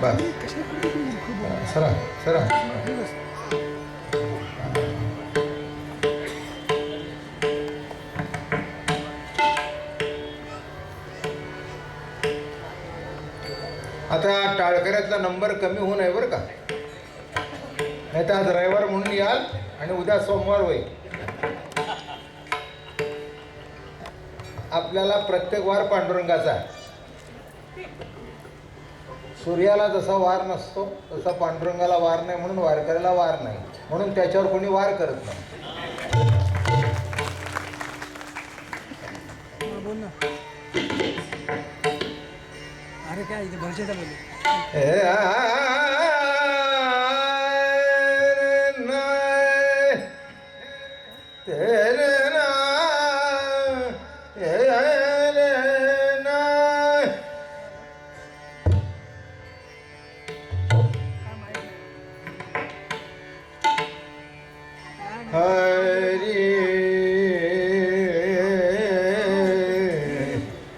बस सरा सरा. आता टाळकऱ्यातला नंबर कमी होऊ नये बरं का, नाही तर आज रविवार म्हणून याल आणि उद्या सोमवार होईल. आपल्याला प्रत्येक वार पांडुरंगाचा आहे. सूर्याला जसा वार नसतो तसा पांडुरंगाला वार नाही, म्हणून वारकऱ्याला वार नाही, म्हणून त्याच्यावर कोणी वार करत नाही. बोल ना. अरे काय इथे भरजेचा बोल.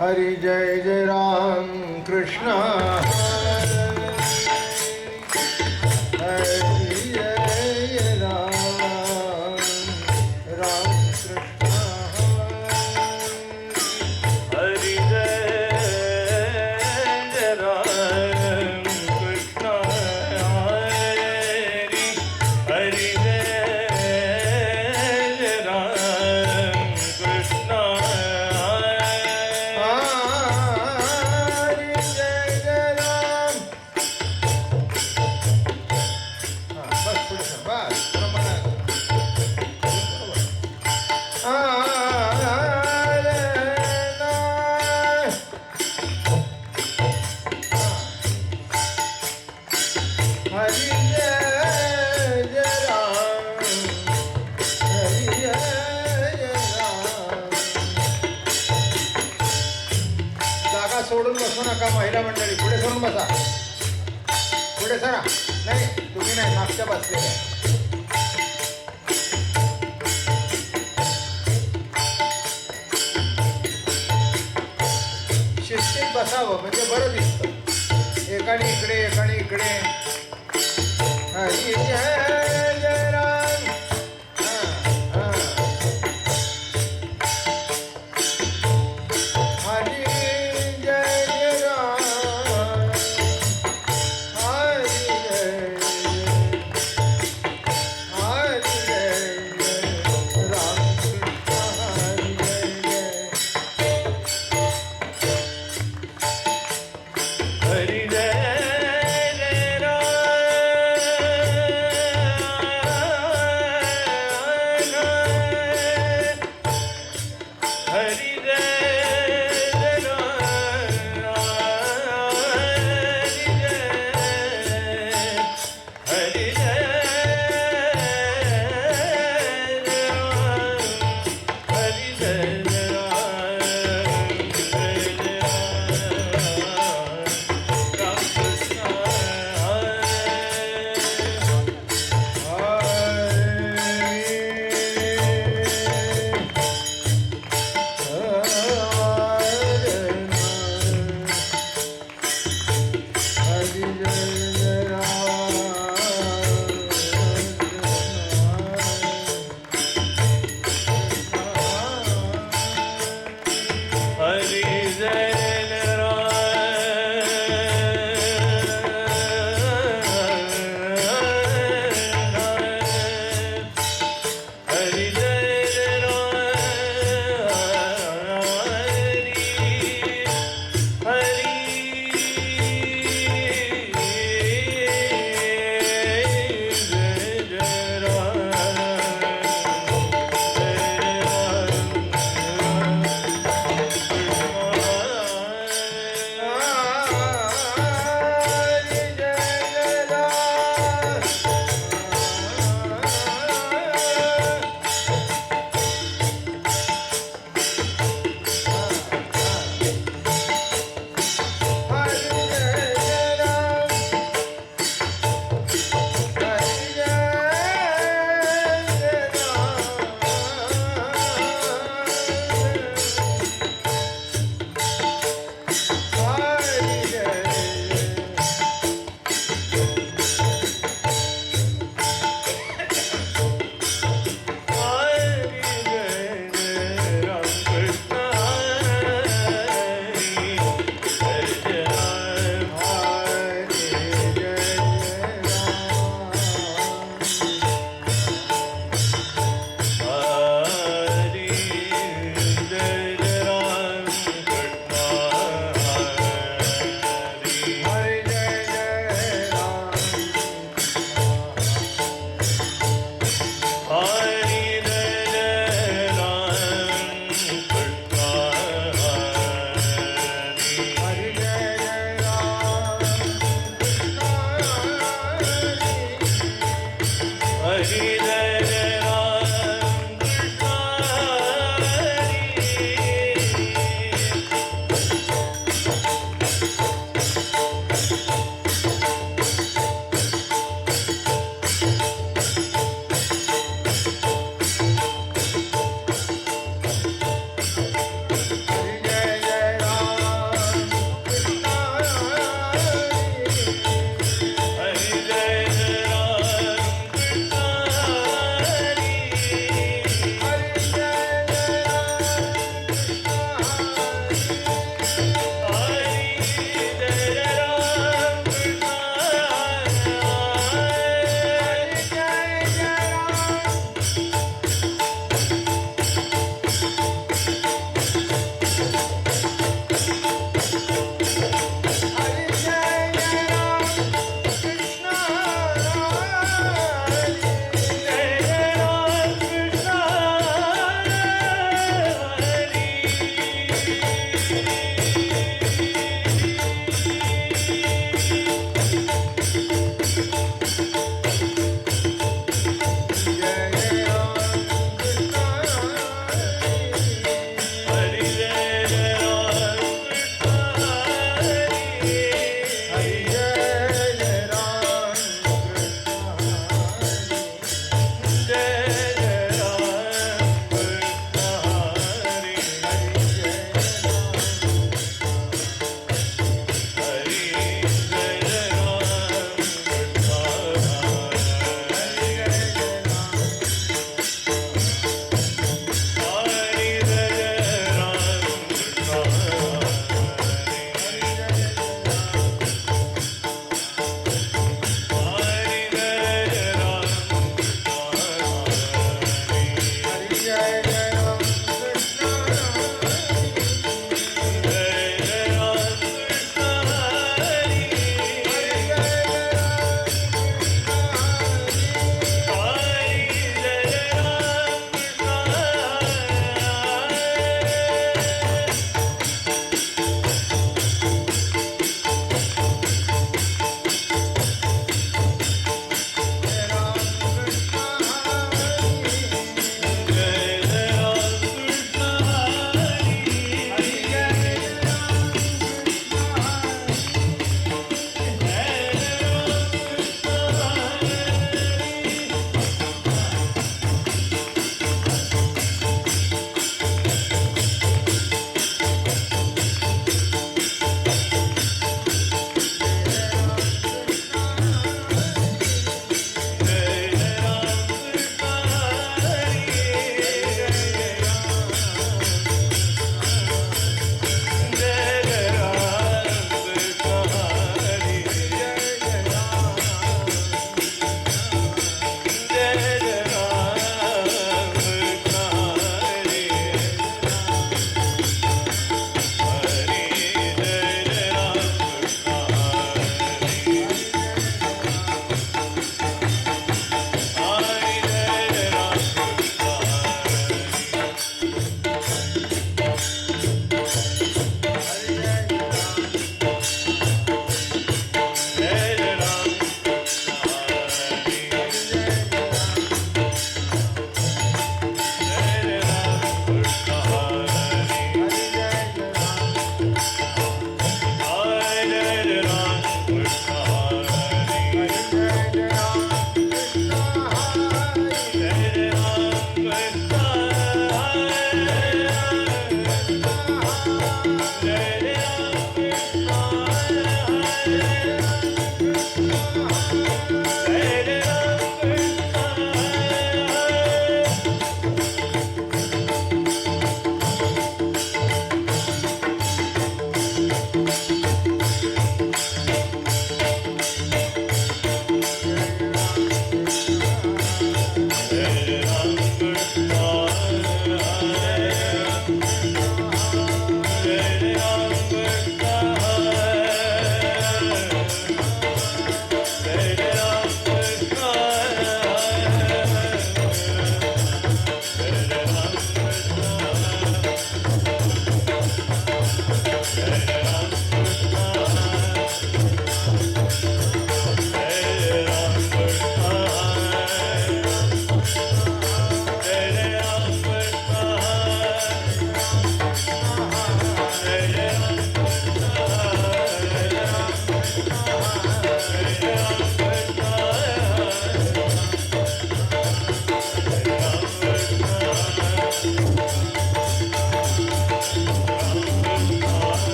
हरि जय जय राम कृष्ण हरि जय राम राम कृष्ण हरि जय राम कृष्ण हरि हरि जय राम कृष्ण सोडून बसू नका महिला मंडळी, पुढे सरून बसा. पुढे सरा. नाही तुम्ही नाही, मागच्या बसलेल्या. शिस्तीत बसावं म्हणजे बरं दिसतं. एकाने इकडे एकाने इकडे. हरी जय जय राम. हरी हरि जय राम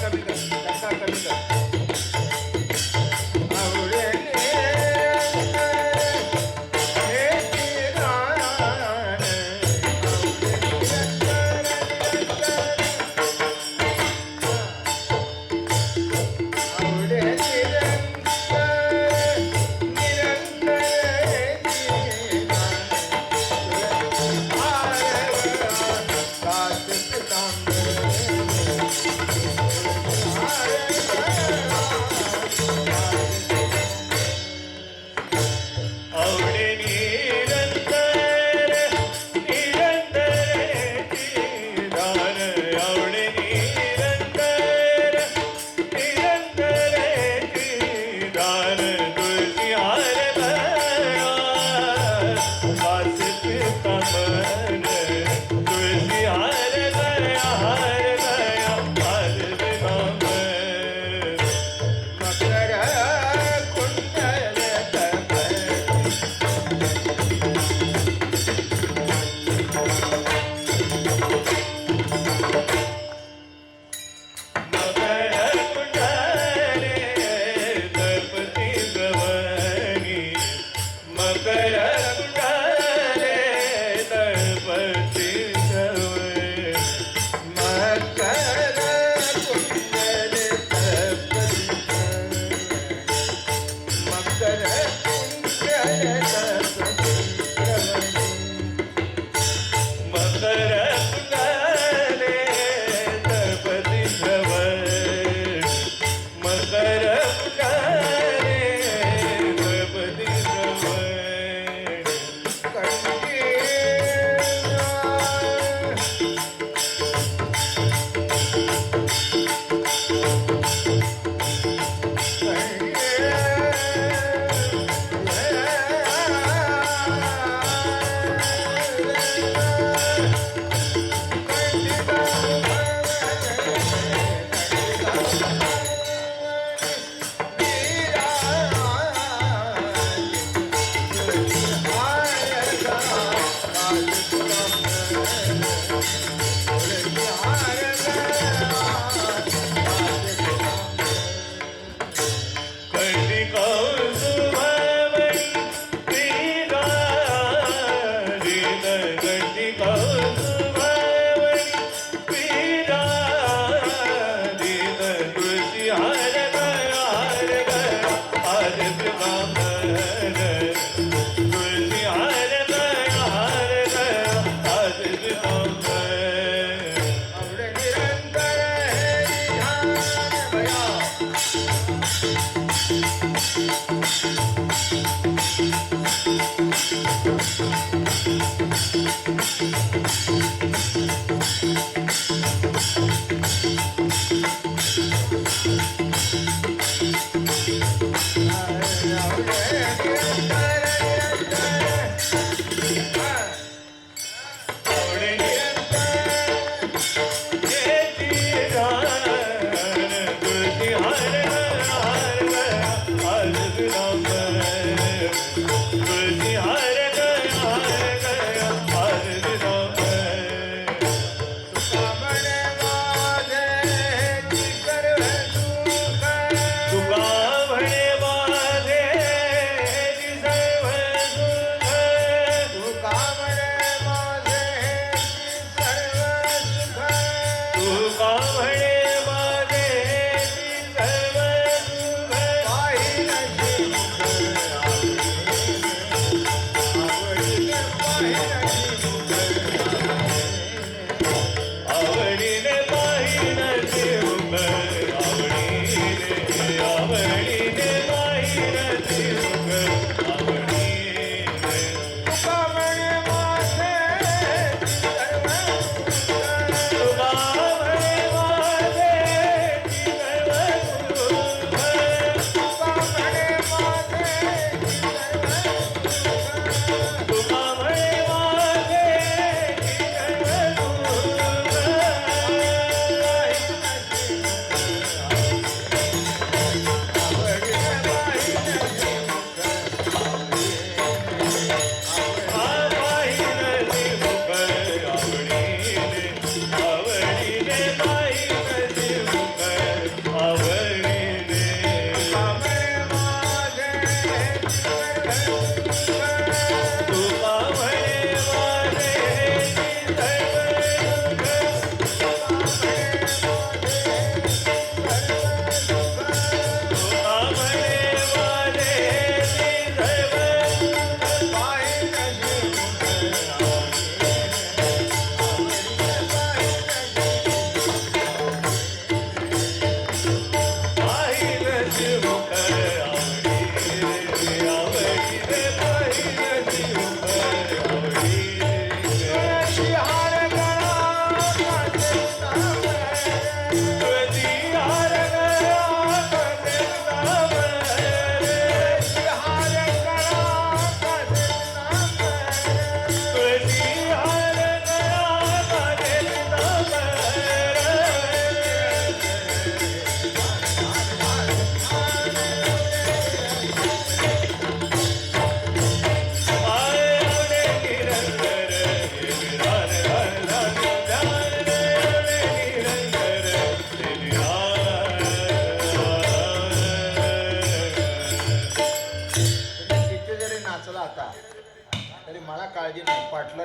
कमी कर टक्का कमी कर आवडे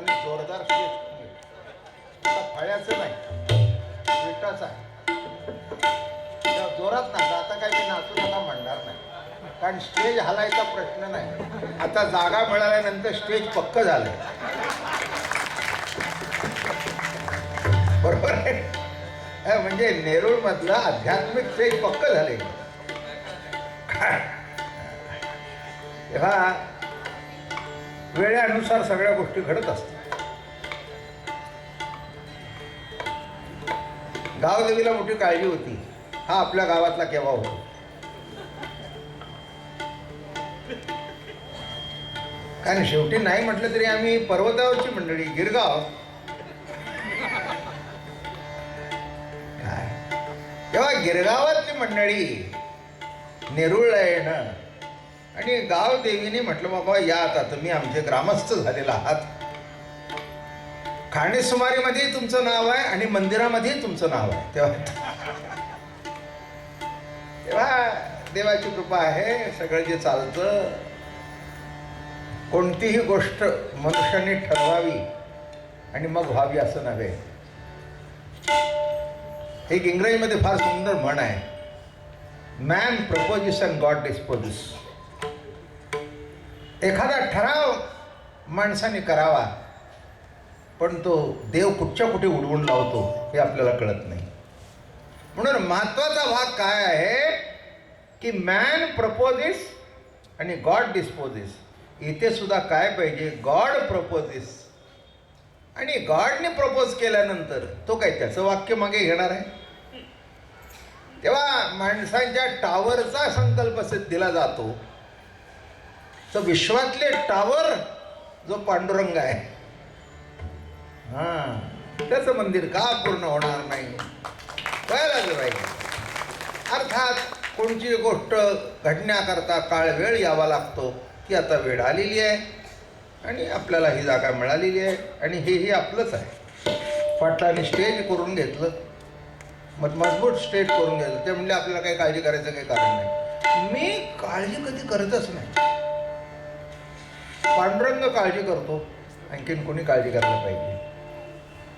आणि जोरदार स्टेज फळ्याचं नाही, विटाचं आहे. तेव्हा जोरात नाचा. आता काही मी नाचू नका म्हणणार नाही, कारण स्टेज हलायचा प्रश्न नाही. आता जागा मिळाल्यानंतर स्टेज पक्क झालंय. बरोबर आहे. म्हणजे नेरूळ मधलं आध्यात्मिक स्टेज पक्क झाले. तेव्हा वेळेनुसार सगळ्या गोष्टी घडत असतात. गावदेवीला मोठी काळजी होती, हा आपल्या गावातला केव्हा होतो. कारण शेवटी नाही म्हटलं तरी आम्ही पर्वतावरची मंडळी, गिरगाव. तेव्हा गिरगावातली मंडळी नेरूळला येणं आणि गावदेवीने म्हटलं बाबा या आता तुम्ही आमचे ग्रामस्थ झालेला आहात. खाणेसुमारीमध्ये तुमचं नाव आहे आणि मंदिरामध्ये तुमचं नाव आहे. तेव्हा देवाची कृपा आहे. सगळं जे चालतं, कोणतीही गोष्ट मनुष्याने ठरवावी आणि मग व्हावी असं नव्हे. एक इंग्रजीमध्ये फार सुंदर म्हण आहे, मॅन प्रपोजिस अँड गॉड डिस्पोजिस. एखादा ठराव माणसाने करावा, पण तो देव कुठच्या कुठे उडवून लावतो हे आपल्याला कळत नाही. म्हणून महत्वाचा भाग काय आहे की मॅन प्रपोजिस आणि गॉड डिस्पोजिस. इथे सुद्धा काय पाहिजे, गॉड प्रपोजिस. आणि गॉडने प्रपोज केल्यानंतर तो काय त्याचं वाक्य मागे घेणार आहे. तेव्हा माणसांच्या टावरचा संकल्प दिला जातो. तर विश्वातले टावर जो पांडुरंग आहे, त्याचं मंदिर का पूर्ण होणार नाही कळायला पाहिजे. अर्थात कोणची गोष्ट घडण्याकरता काळ वेळ यावा लागतो. ती आता वेळ आलेली आहे आणि आपल्याला ही जागा मिळालेली आहे आणि हेही आपलंच आहे. पाटलाने स्टेज करून घेतलं, मग मजबूत स्टेज करून घेतलं. ते म्हणजे आपल्याला काही काळजी करायचं काही कारण नाही. मी काळजी कधी करतच नाही. पांडुरंग काळजी करतो, आणखीन कोणी काळजी करायला पाहिजे.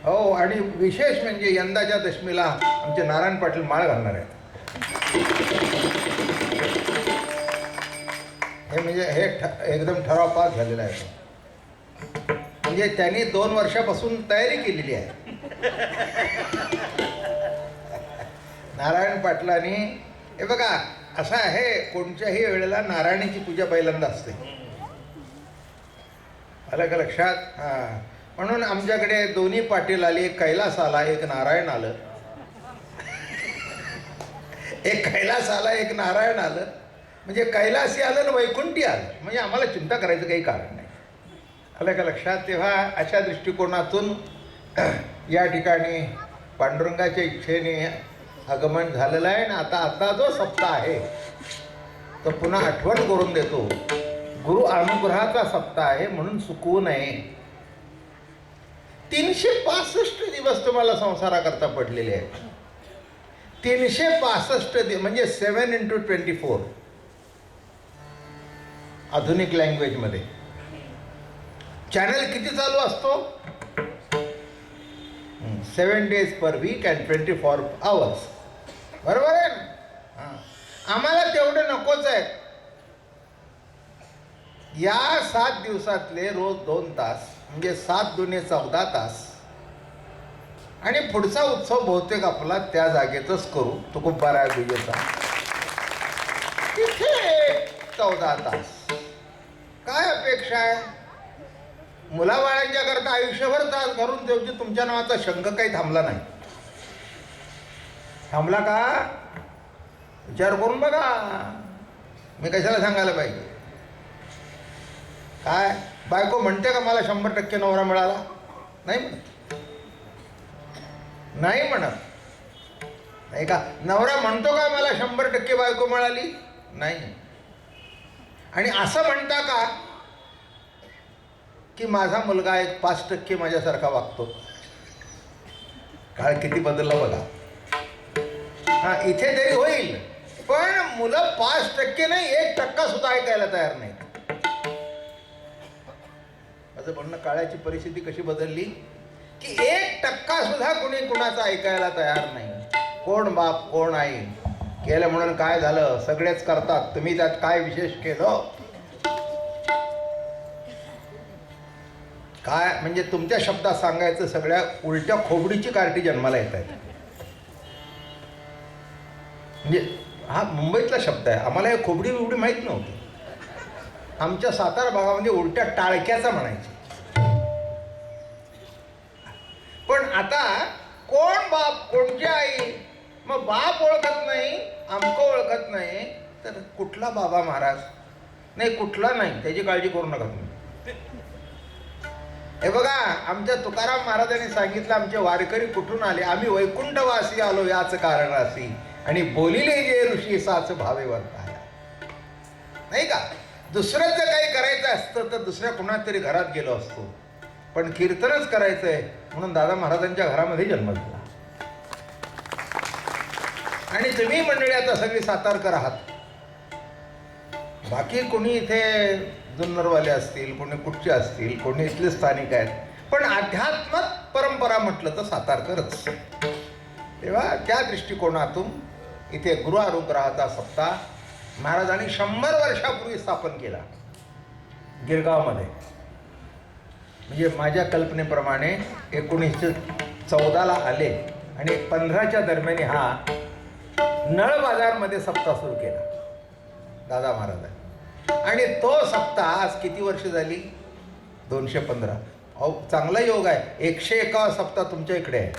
हो, आणि विशेष म्हणजे यंदाच्या दशमीला आमचे नारायण पाटील माळ घालणार आहेत. हे म्हणजे हे एकदम ठराव पास झालेला आहे. म्हणजे त्यांनी 2 वर्षापासून तयारी केलेली आहे. नारायण पाटलांनी. हे बघा असं आहे, कोणत्याही वेळेला नारायणाची पूजा पहिल्यांदा असते, आलं का लक्षात. म्हणून आमच्याकडे दोन्ही पाटील आले, एक कैलास आला, एक नारायण आलं. एक कैलास आला, एक नारायण आलं. म्हणजे कैलासी आलं आणि वैकुंठी आलं. म्हणजे आम्हाला चिंता करायचं काही कारण नाही, आलं का लक्षात. तेव्हा अशा दृष्टिकोनातून या ठिकाणी पांडुरंगाच्या इच्छेने आगमन झालेलं आहे. आणि आता जो सप्ताह आहे तो पुन्हा आठवण करून देतो, गुरु अनुग्रहाचा सप्ताह आहे म्हणून चुकवू नये. 365 दिवस तुम्हाला संसाराकरता पडलेले आहेत. 365 म्हणजे 7 × 24 आधुनिक लँग्वेजमध्ये. चॅनल किती चालू असतो, 7 days per week and 24 hours. बरोबर आहे ना. आम्हाला तेवढे नकोच आहेत. या 7 दिवसातले रोज 2 तास म्हणजे 7 × 2 = 14 तास. आणि पुढचा उत्सव बहुतेक आपला त्या जागेतच करू, तुकोबारा विजेचा, तिथे 14 तास. काय अपेक्षा आहे, मुलाबाळांच्या करता आयुष्यभर त्रास करून देऊची तुमच्या नावाचा शंख काही थांबला नाही. थांबला का विचार करून बघा. मी कशाला सांगायला पाहिजे. काय बायको म्हणते का मला 100% नवरा मिळाला? नाही म्हणत, नाही म्हणत, नाही का. नवरा म्हणतो का मला 100% बायको मिळाली? नाही. आणि असं म्हणता का की माझा मुलगा एक 5% माझ्यासारखा वागतो? काळ किती बदलला बघा. इथे तरी होईल, पण मुलं 5% नाही, 1% सुद्धा ऐकायला तयार नाही. माझं म्हणणं काळाची परिस्थिती कशी बदलली की 1% सुद्धा कुणी कुणाचं ऐकायला तयार नाही. कोण बाप कोण आई, केलं म्हणून काय झालं, सगळेच करतात, तुम्ही त्यात काय विशेष केलं. काय म्हणजे तुमच्या शब्दात सांगायचं, सगळ्या उलट्या खोबडीची कार्टी जन्माला येत आहेत. म्हणजे हा मुंबईतला शब्द आहे, आम्हाला हे खोबडी बिबडी माहीत नव्हती. आमच्या सातारा भागामध्ये उलट्या टाळक्याचा म्हणायचे. पण आता कोण बाप कोणची आई, मग बाप ओळखत नाही, आमकं ओळखत नाही, तर कुठला बाबा महाराज नाही, कुठला नाही, त्याची काळजी करू नका तुम्ही. हे बघा, आमच्या तुकाराम महाराजांनी सांगितलं, आमचे वारकरी कुठून आले, आम्ही वैकुंठवासी आलो याच कारण असी, आणि बोलिले जे ऋषी साच भावे वर्ताया. नाही का, दुसरं जर काही करायचं असतं तर दुसऱ्या कुणात तरी घरात गेलो असतो, पण कीर्तनच करायचंय म्हणून दादा महाराजांच्या घरामध्ये जन्म झाला. आणि तुम्ही मंडळी आता सगळी सातारकर आहात, बाकी कोणी इथे जुन्नरवाले असतील, कोणी कुठचे असतील, कोणी इथले स्थानिक आहेत, पण अध्यात्मात परंपरा म्हटलं तर सातारकरच. तेव्हा त्या दृष्टिकोनातून इथे गुरु अनुग्रहाचा सप्ताह महाराजांनी 100 वर्षापूर्वी स्थापन केला गिरगावमध्ये. म्हणजे माझ्या कल्पनेप्रमाणे 1914ला आले आणि 15च्या दरम्यान हा नळ बाजारमध्ये सप्ताह सुरू केला दादा महाराजांनी. आणि तो सप्ताह आज किती वर्ष झाली, 215. अहो चांगला योग आहे, 101 सप्ताह तुमच्या इकडे आहे.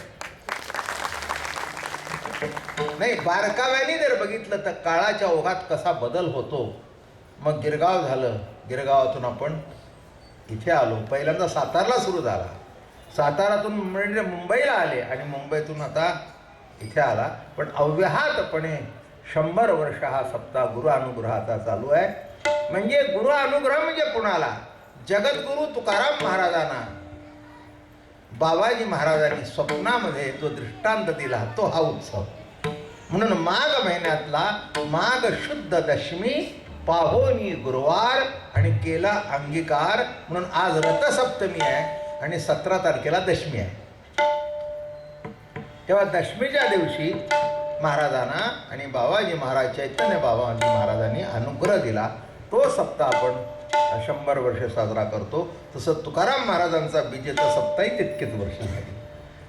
नाही, बारकाव्याने जर बघितलं तर काळाच्या ओघात कसा बदल होतो. मग गिरगाव झालं, गिरगावातून आपण इथे आलो, पहिल्यांदा सातारला सुरू झाला, सातारातून म्हणजे मुंबईला आले, आणि मुंबईतून आता इथे आला. पण अव्याहतपणे 100 वर्ष हा सप्ताह गुरु अनुग्रहाचा चालू आहे. म्हणजे गुरु अनुग्रह म्हणजे कुणाला, जगद्गुरु तुकाराम महाराजांना बाबाजी महाराजांनी स्वप्नामध्ये जो दृष्टांत दिला तो हा उत्सव. म्हणून माघ महिन्यातला माघ शुद्ध दशमी पाहोनी गुरुवार आणि केला अंगीकार, म्हणून आज रथसप्तमी आहे आणि 17 तारखेला दशमी आहे. तेव्हा दशमीच्या दिवशी महाराजांना आणि बाबाजी महाराज चैतन्य बाबाजी महाराजांनी अनुग्रह दिला. तो सप्ताह आपण 100 वर्ष साजरा करतो. तसं तुकाराम महाराजांचा बीजेचा सप्ताही तितकेच वर्ष झाली.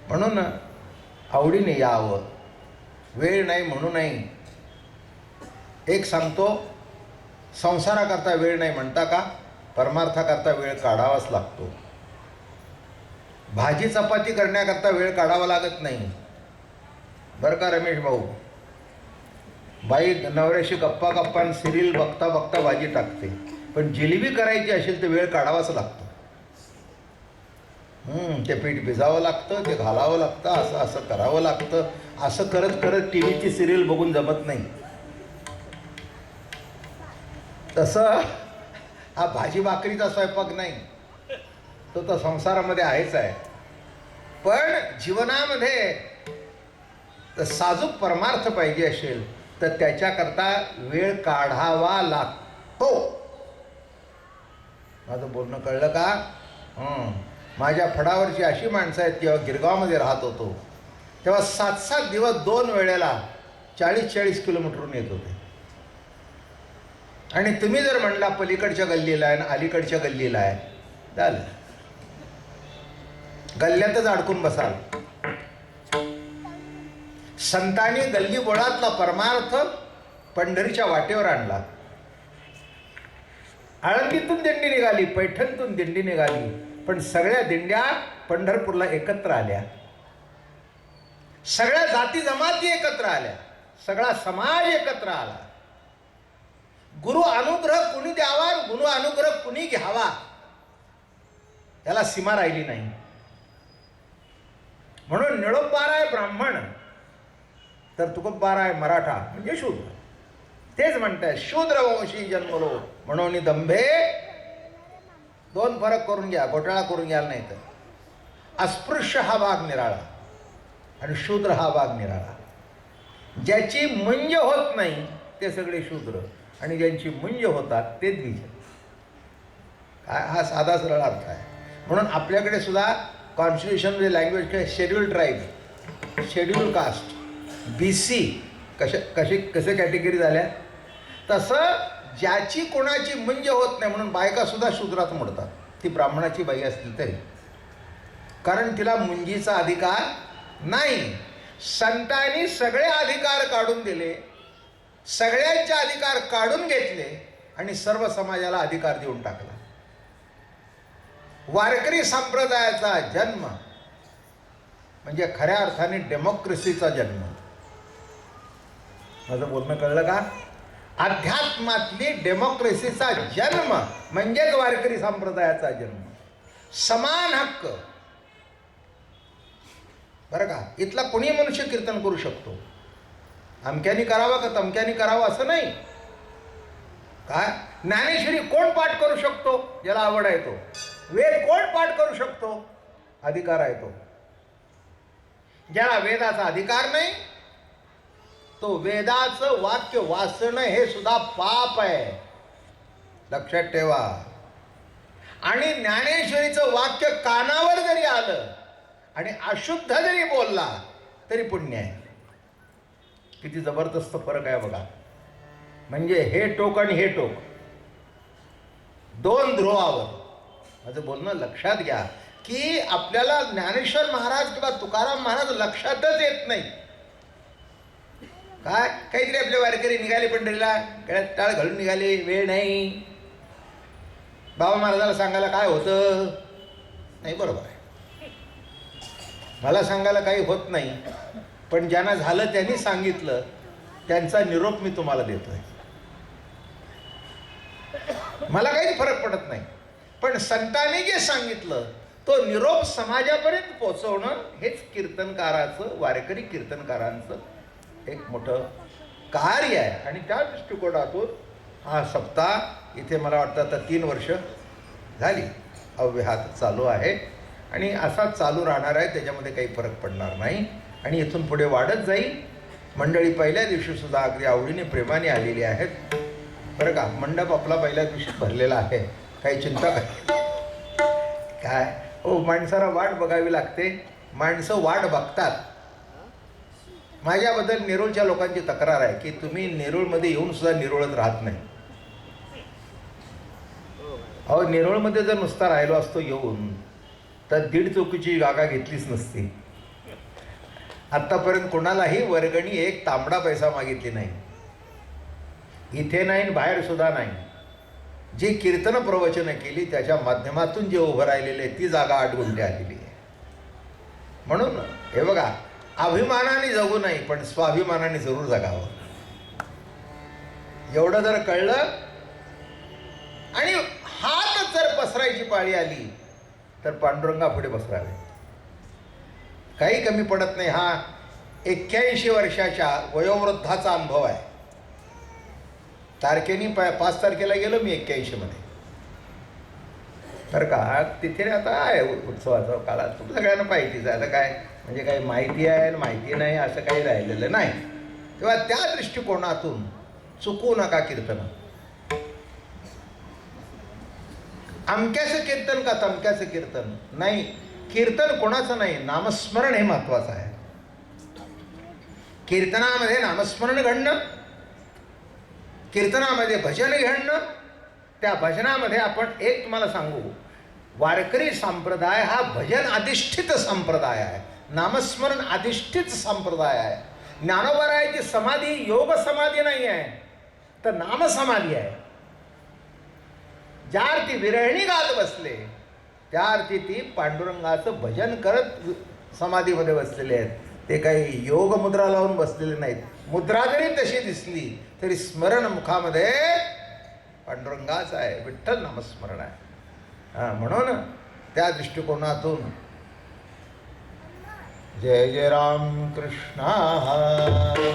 म्हणून आवडीने यावं, वेळ नाही म्हणू नाही. एक सांगतो, संसाराकरता वेळ नाही म्हणता का, परमार्थाकरता वेळ काढावाच लागतो. भाजी चपाती करण्याकरता वेळ काढावा लागत नाही बरं का रमेश भाऊ. बाई नवऱ्याशी गप्पा गप्पा सिरियल बघता बघता भाजी टाकते, पण जिलेबी करायची असेल तर वेळ काढावाच लागतो. ते पीठ भिजावं लागतं, ते घालावं लागतं, असं असं करावं लागतं. असं करत करत टी व्हीची सिरियल बघून जमत नाही. तसं हा भाजी भाकरीचा स्वयंपाक नाही, तो तर संसारामध्ये आहेच आहे. पण जीवनामध्ये साजूक परमार्थ पाहिजे असेल तर त्याच्याकरता वेळ काढावा लागतो. माझं बोलणं कळलं का? माझ्या फडावरची अशी माणसं आहेत, जेव्हा गिरगावमध्ये राहत होतो तेव्हा 7-7 दिवस 2 वेळेला 40-40 किलोमीटरहून येत होते. आणि तुम्ही जर म्हणला पलीकडच्या गल्लीला आहे ना अलीकडच्या गल्लीला आहे, झालं, गल्ल्यातच अडकून बसाल. संतांनी गल्ली बोळातला परमार्थ पंढरीच्या वाटेवर आणला. आळंदीतून दिंडी निघाली, पैठणतून दिंडी निघाली, पण सगळ्या दिंड्या पंढरपूरला एकत्र आल्या. सगळ्या जाती जमाती एकत्र आल्या, सगळा समाज एकत्र आला. गुरु अनुग्रह कुणी द्यावा, गुरु अनुग्रह कुणी घ्यावा, त्याला सीमा राहिली नाही. म्हणून निळोबार आहे ब्राह्मण तर तुकोबार आहे मराठा म्हणजे शूद्र. तेच म्हणताय शूद्र वंशी जन्मलो म्हणून दंभे. 2 फरक करून घ्या, घोटाळा करून घ्याल नाही तर. अस्पृश्य हा भाग निराळा आणि शूद्र हा भाग निराळा. ज्याची मुंज होत नाही ते सगळे शूद्र, आणि ज्यांची मुंज होतात ते द्विज. हा साधा सरळ अर्थ आहे. म्हणून आपल्याकडे सुद्धा कॉन्स्टिट्यूशन लँग्वेज काय schedule tribe, schedule caste, BC कसे कॅटेगरी झाल्या. तसं ज्याची कोणाची मुंज होत नाही म्हणून बायका सुद्धा शूद्रात मोडतात, ती ब्राह्मणाची बाई असली तरी, कारण तिला मुंजीचा अधिकार नाही. संतांनी सगळे अधिकार काढून दिले, सगळ्यांचे अधिकार काढून घेतले आणि सर्व समाजाला अधिकार देऊन टाकला. वारकरी संप्रदायाचा जन्म म्हणजे खऱ्या अर्थाने डेमोक्रेसीचा जन्म. माझं बोलणं कळलं का? अध्यात्मातली डेमोक्रेसीचा जन्म म्हणजेच वारकरी संप्रदायाचा जन्म. समान हक्क. बरं का, इथला कोणी मनुष्य कीर्तन करू शकतो. अमक्यानी करावं का तमक्यानी करावं असं नाही. काय ज्ञानेश्वरी कोण पाठ करू शकतो? ज्याला आवड आहे तो. वेद कोण पाठ करू शकतो? अधिकार आहे तो. ज्याला वेदाचा अधिकार नाही तो वेदाचं वाक्य वाचणं हे सुद्धा पाप आहे, लक्षात ठेवा. आणि ज्ञानेश्वरीचं वाक्य कानावर जरी आलं आणि अशुद्ध जरी बोलला तरी पुण्य आहे. किती जबरदस्त फरक आहे बघा. म्हणजे हे टोक आणि हे टोक, दोन ध्रुवावर. माझं बोलणं लक्षात घ्या की आपल्याला ज्ञानेश्वर महाराज किंवा तुकाराम महाराज लक्षातच येत नाही. काय काहीतरी आपले वारकरी निघाले पंढरीला, गळ्यात टाळ घालून निघाले, वेळ नाही. बाबा महाराजाला सांगायला काय होतं? नाही, बरोबर आहे, मला सांगायला काही होत नाही, पण ज्यांना झालं त्यांनी सांगितलं, त्यांचा निरोप मी तुम्हाला देतोय. मला काही फरक पडत नाही, पण संतांनी जे सांगितलं तो निरोप समाजापर्यंत पोहोचवणं हेच कीर्तनकाराचं, वारकरी कीर्तनकारांचं एक मोठं कार्य आहे. आणि त्या दृष्टिकोनातून हा सप्ताह इथे मला वाटतं आता 3 वर्ष झाली अव्याहत चालू आहे आणि असाच चालू राहणार आहे. त्याच्यामध्ये काही फरक पडणार नाही आणि इथून पुढे वाढत जाईल. मंडळी पहिल्या दिवशी सुद्धा अगदी आवडीने प्रेमाने आलेली आहेत. बरं का, मंडप आपला पहिल्या दिवशी भरलेला आहे, काही चिंता काय हो. माणसाला वाट बघावी लागते, माणसं वाट बघतात. माझ्याबद्दल नेरूळच्या लोकांची तक्रार आहे की तुम्ही नेरूळमध्ये येऊन सुद्धा निरोळत राहत नाही. अहो, नेरूळमध्ये जर नुसता राहिलो असतो येऊन तर 1.5 चौकीची जागा घेतलीच नसती. आत्तापर्यंत कोणालाही वर्गणी एक तांबडा पैसा मागितली नाही, इथे नाही बाहेर सुद्धा नाही. जी कीर्तन प्रवचनं केली त्याच्या माध्यमातून जे उभं राहिलेले ती जागा 8 गुंठे आलेली आहे. म्हणून हे बघा, अभिमानाने जगू नाही पण स्वाभिमानाने जरूर जगावं. एवढं जर कळलं आणि हात जर पसरायची पाळी आली तर पांडुरंगा पुढे पसरावे, काही कमी पडत नाही. हा 81 वर्षाच्या वयोवृद्धाचा अनुभव आहे. तारखेनी 5 तारखेला गेलो मी 81 मध्ये. तर का तिथे आता आहे उत्सवाचा काळात तुम्ही सगळ्यांना माहितीच आहे. आता काय म्हणजे काही माहिती आहे आणि माहिती नाही असं काही राहिलेलं नाही. तेव्हा त्या दृष्टिकोनातून चुकू नका कीर्तन. अमक्याचं कीर्तन का तमक्याचं कीर्तन नाही, कीर्तन कोणाचं नाही, नामस्मरण हे महत्वाचं आहे. कीर्तनामध्ये नामस्मरण घडणं, कीर्तनामध्ये भजन घडणं. त्या भजनामध्ये आपण एक तुम्हाला सांगू, वारकरी संप्रदाय हा भजन अधिष्ठित संप्रदाय आहे, नामस्मरण अधिष्ठित संप्रदाय आहे. ज्ञानोबरायाची समाधी योग समाधी नाही आहे तर नामसमाधी आहे. ज्या अर्थी विरहिणी गात बसले त्या अर्थी ती पांडुरंगाचं भजन करत समाधीमध्ये बसलेले आहेत. ते काही योग मुद्रा लावून बसलेले नाहीत. मुद्रा जरी तशी दिसली तरी स्मरण मुखामध्ये पांडुरंगाच आहे, विठ्ठल नामस्मरण आहे. म्हणून त्या दृष्टिकोनातून जय जय राम कृष्ण हरी.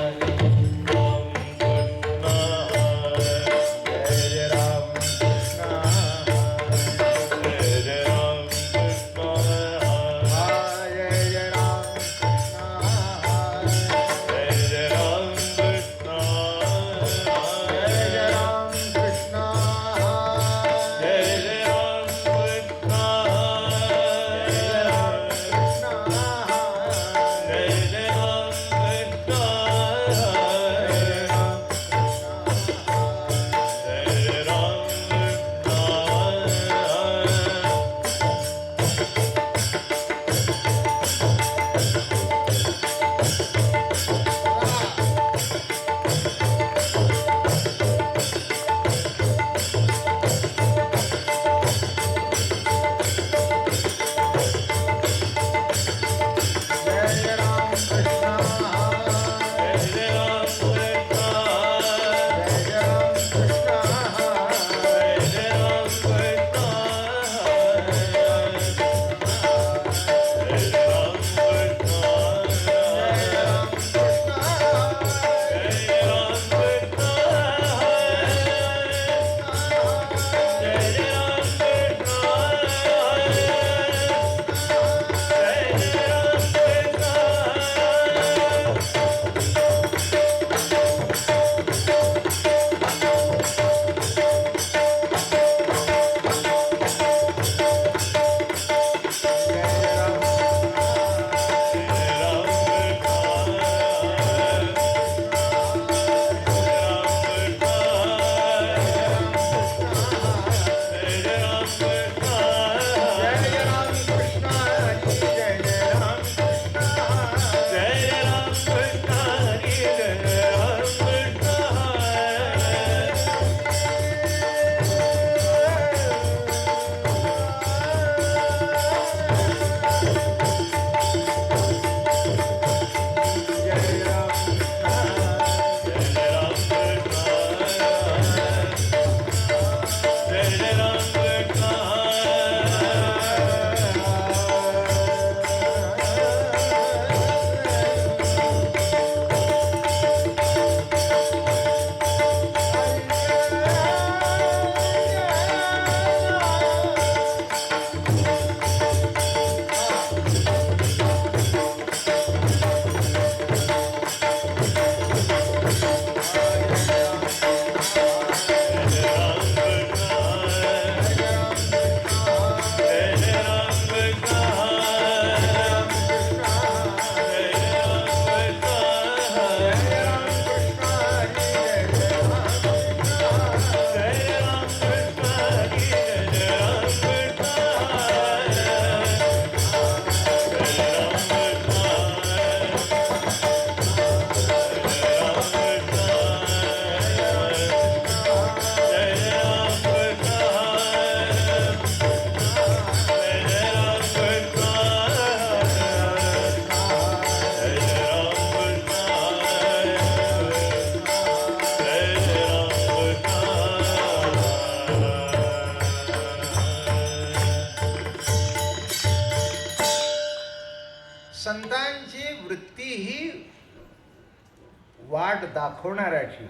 वाट दाखवणाऱ्याची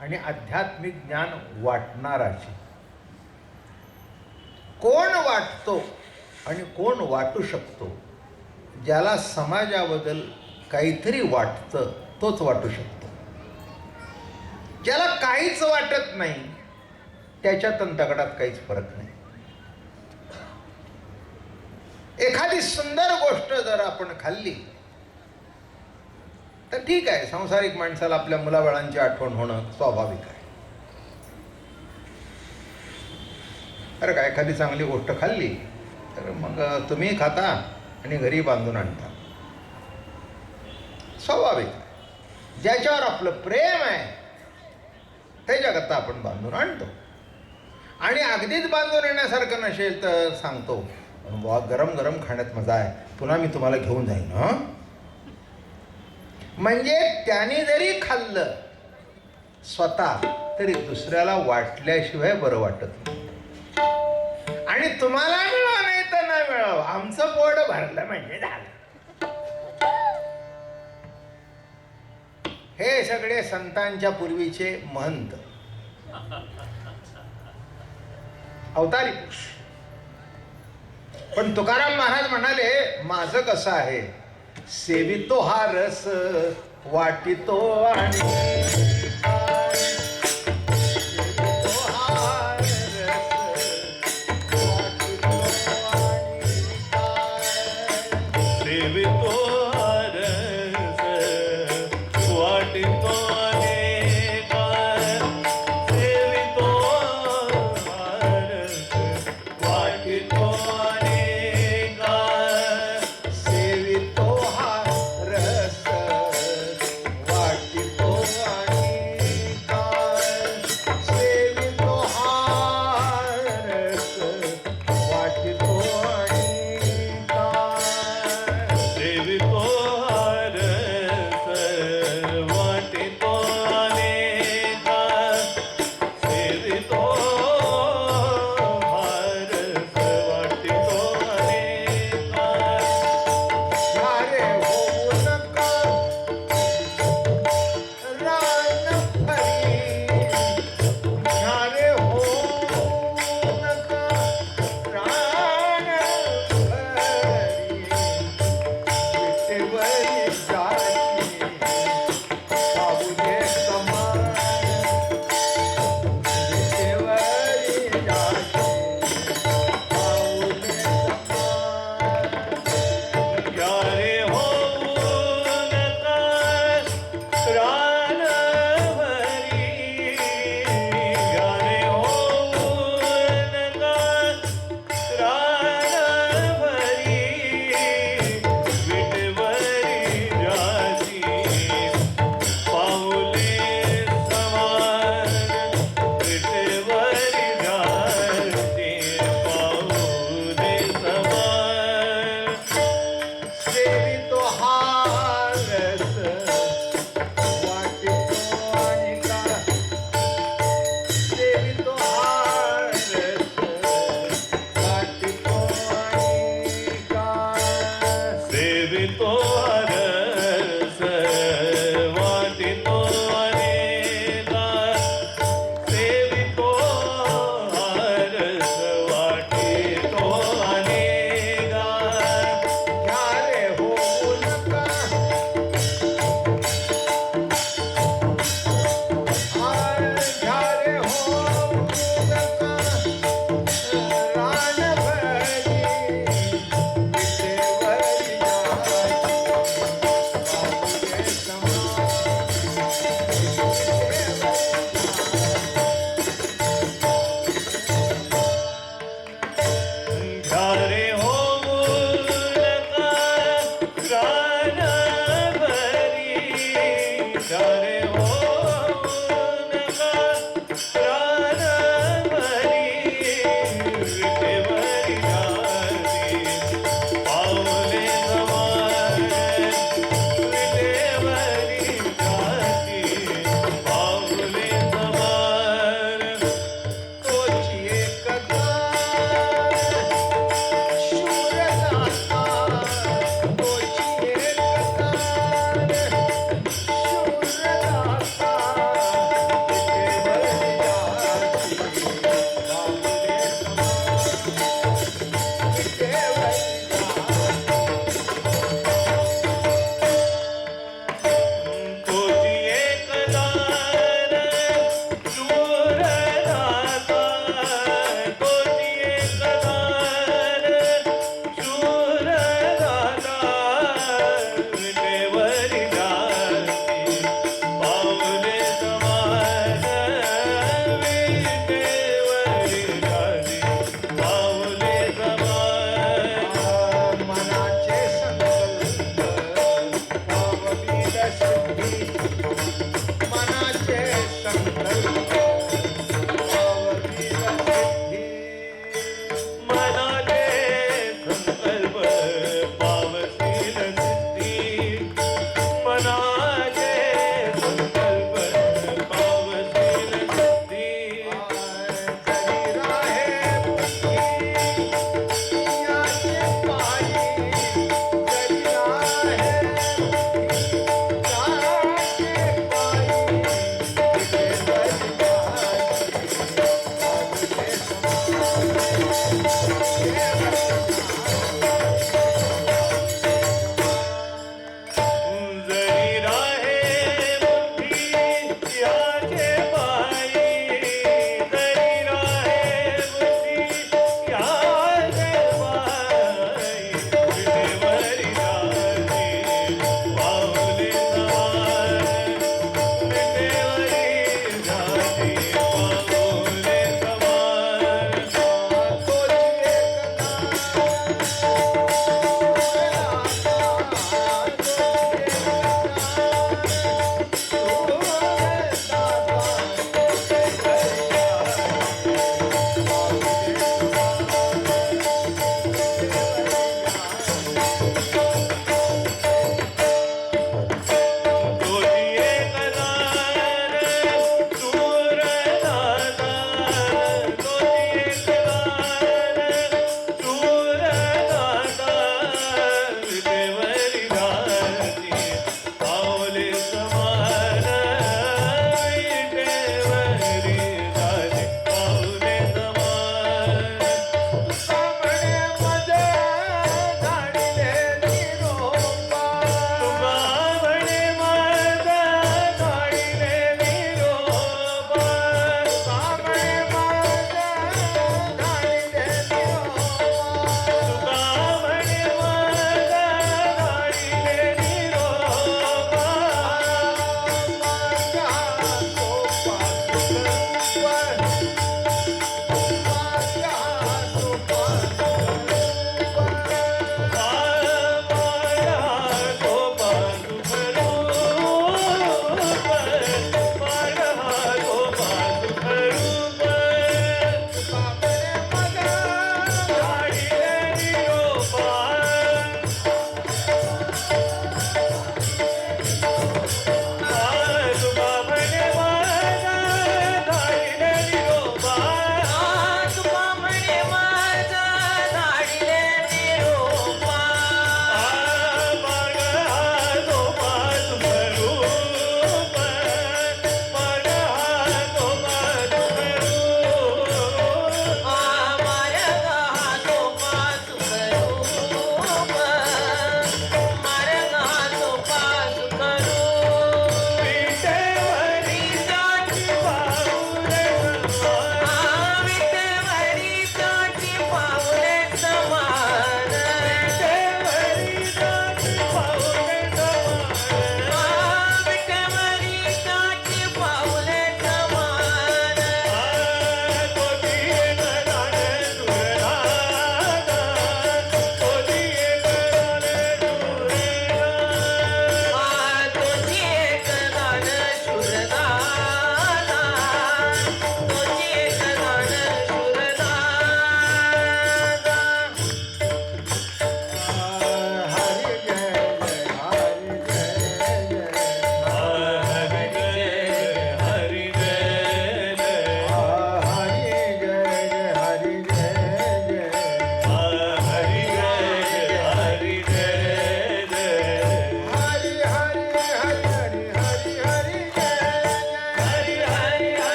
आणि आध्यात्मिक ज्ञान वाटणाराची. कोण वाटतो आणि कोण वाटू शकतो? ज्याला समाजाबद्दल काहीतरी वाटतं तोच वाटू शकतो. ज्याला काहीच वाटत नाही त्याच्या तंतगडात काहीच फरक नाही. एखादी सुंदर गोष्ट जर आपण खाल्ली तर ठीक आहे, सांसारिक माणसाला आपल्या मुलाबाळांची आठवण होणं स्वाभाविक आहे. अरे काय, एखादी चांगली गोष्ट खाल्ली तर मग तुम्ही खाता आणि घरी बांधून आणता, स्वाभाविक आहे. ज्याच्यावर आपलं प्रेम आहे त्याच्याकरता आपण बांधून आणतो. आणि अगदीच बांधून येण्यासारखं नसेल तर सांगतो, वा गरम गरम खाण्यात मजा आहे, पुन्हा मी तुम्हाला घेऊन जाईन. हं, म्हणजे त्याने जरी खाल्लं स्वतः तरी दुसऱ्याला वाटल्याशिवाय बरं वाटत नाही. आणि तुम्हाला मिळावं नाही तर नाही मिळावं, आमचं पोट भरलं म्हणजे झालं. हे सगळे संतांच्या पूर्वीचे महंत, अवतारी पुरुष. पण तुकाराम महाराज म्हणाले, माझं कसं आहे, सेवितो हा रस वाटितो आणि सेवितो रस वाटितो अनेका. सेवितो रस वाटितो अनेका. सेवितो हा रस वाटितो आणि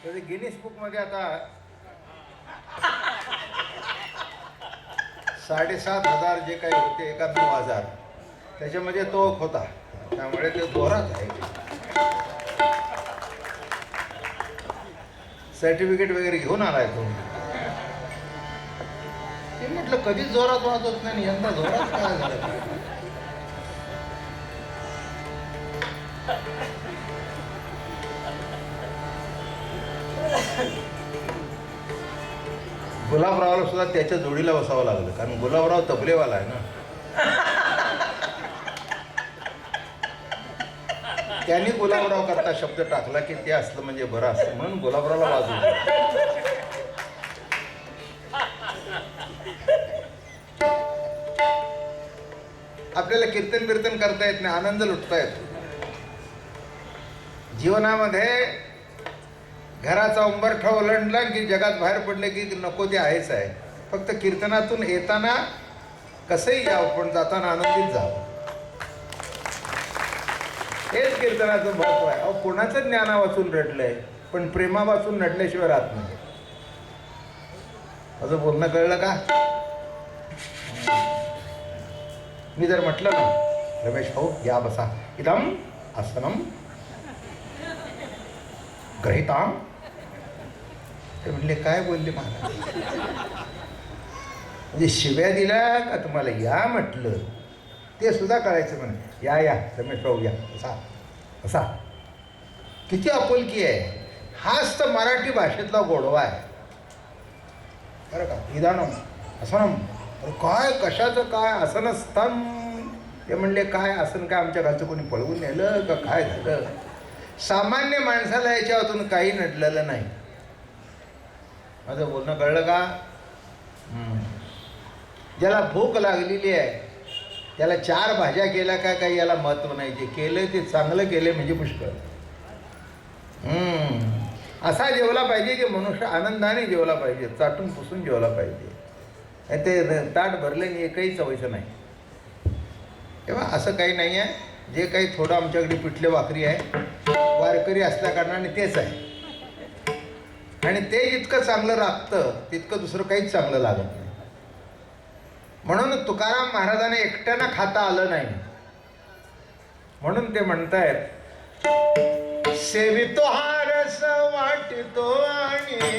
तर गिनीस बुक मध्ये आता 7,500 जे काही होते एका 9,000 त्याच्यामध्ये तो होता. त्यामुळे ते जोरात आहे. सर्टिफिकेट वगैरे घेऊन आलाय तो. ते म्हटलं कधीच जोरात वाजत नाही, यंदा जोरात काय झालं. गुलाबरावला सुद्धा त्याच्या जोडीला बसावं लागलं, कारण गुलाबराव तबलेवाला आहे ना. त्यांनी गुलाबराव करता शब्द टाकला की ते असलं म्हणजे बरं असतं, म्हणून गुलाबरावला वाजवलं. आपल्याला कीर्तन बिर्तन करता येत नाही, आनंद लुटता येतो. जीवनामध्ये घराचा उंबरठा ओलांडला की जगात बाहेर पडले की नको ते आहेच आहे. फक्त कीर्तनातून येताना कसंही यावं पण जाताना आनंदीत जावं, हेच कीर्तनाचं महत्व आहे. अहो कोणाचं ज्ञाना वाचून रडलंय, पण प्रेमा वाचून रडल्याशिवाय राहत नाही. माझं बोलणं कळलं का? मी जर म्हटलं ना रमेश भाऊ या बसा, इदम आसनम ग्रहिताम, ते म्हणले काय बोलले महाराज, म्हणजे शिव्या दिल्या का तुम्हाला या म्हटलं ते सुद्धा कळायचं. म्हणे या या रमेश भाऊ या बसा बसा. किती आपुलकी आहे. हाच तर मराठी भाषेतला गोडवा आहे बरं का. इदानम आसनम, काय कशाचं काय आसन असतं. ते म्हणले काय आसन काय आमच्या घरचं कोणी पळवून नेलं का काय झालं. सामान्य माणसाला याच्यातून काही नडलेलं नाही. माझं बोलणं कळलं का? ज्याला भूक लागलेली आहे त्याला 4 भाज्या केल्या काय काही याला महत्व नाही. जे केलं ते चांगलं केलं म्हणजे पुष्कळ. असा जेवला पाहिजे की मनुष्य आनंदाने जेवला पाहिजे, चाटून पुसून जेवला पाहिजे. ते ताट भरले आणि एकही चवायचं नाही. तेव्हा असं काही नाही आहे. जे काही थोडं आमच्याकडे पिठले भाकरी आहे, वारकरी असल्या कारणाने तेच आहे. आणि ते जितकं चांगलं राखतं तितकं दुसरं काहीच चांगलं लागत नाही. म्हणून तुकाराम महाराजांना एकट्यानं खाता आलं नाही. म्हणून ते म्हणतायत सेवितो हा रस वाटितो आणि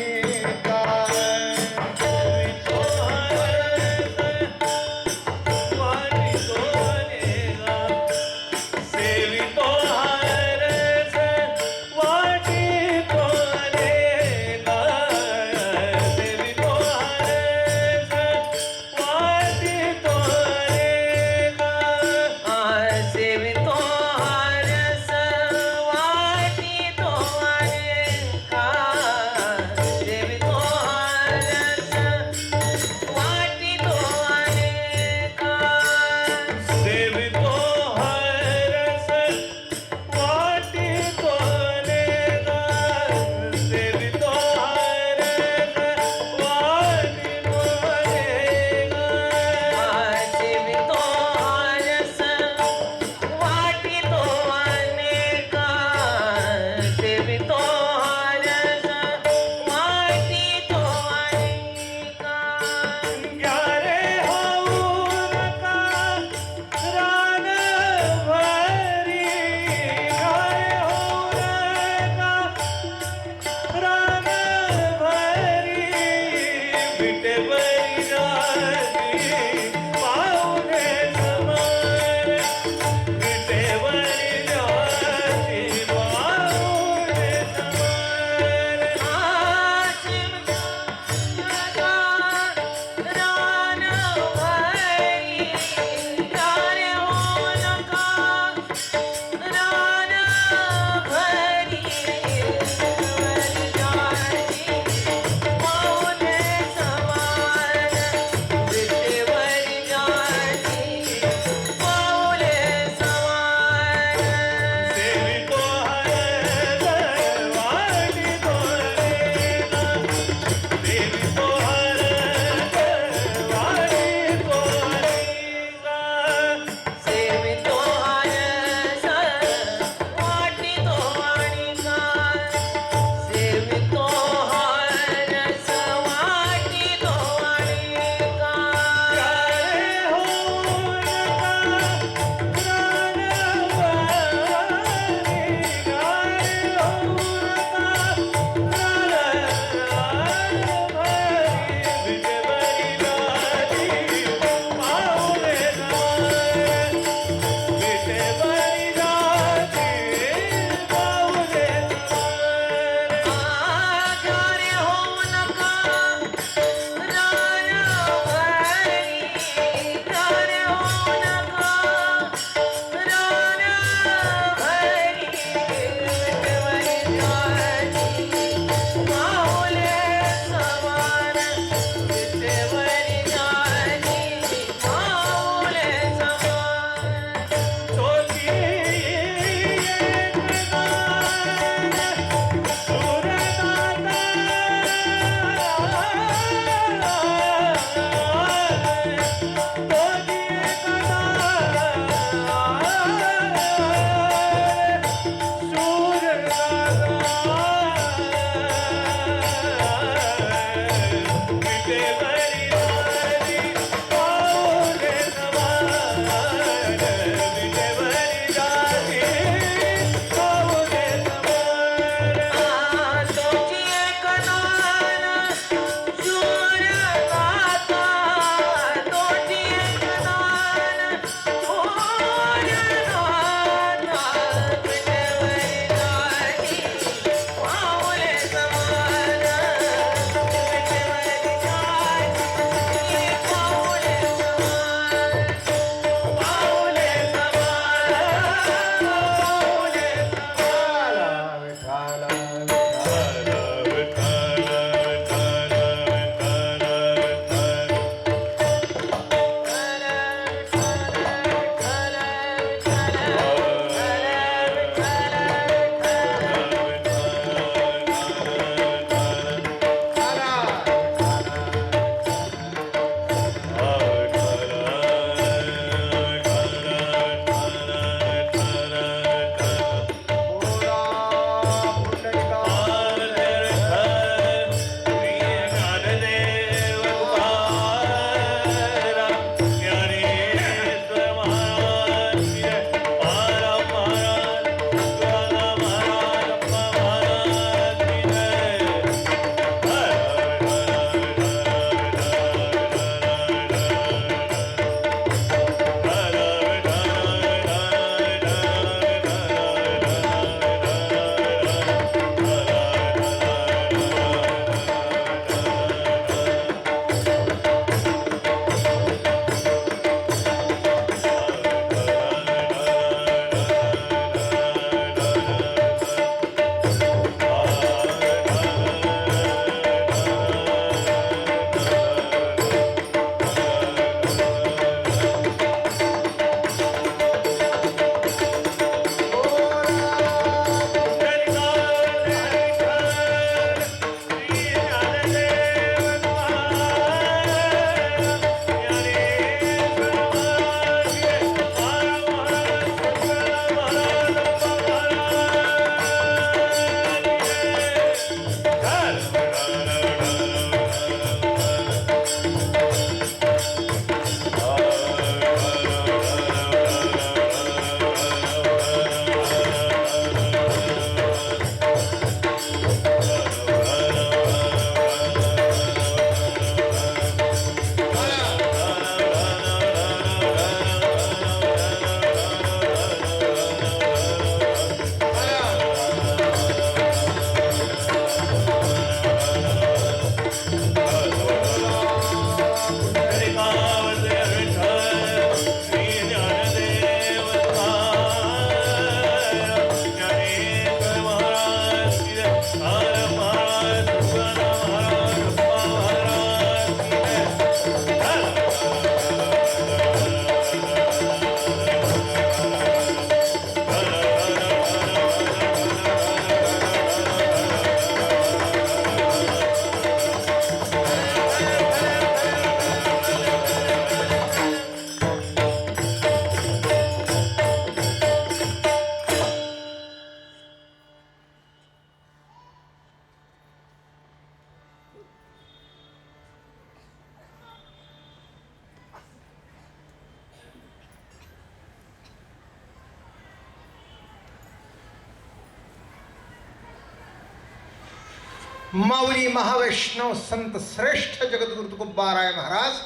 माऊली महावैष्णव संत श्रेष्ठ जगद्गुरु तुकोबाराय महाराज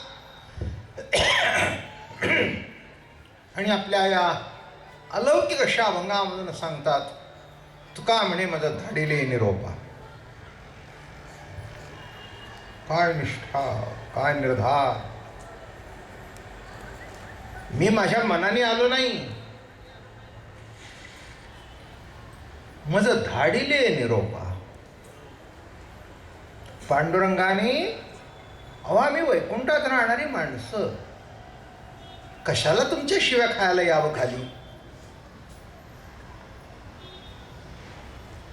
आणि आपल्या या अलौकिक अशा अभंगामधून सांगतात, तुका म्हणे मज धाडिले निरोपा. काय निष्ठा, काय निर्धार. मी माझ्या मनाने आलो नाही, मज धाडिले निरोपा. पांडुरंगाने, अहो मी वैकुंठात राहणारी माणसं कशाला तुमच्या शिव्या खायला यावं खाली,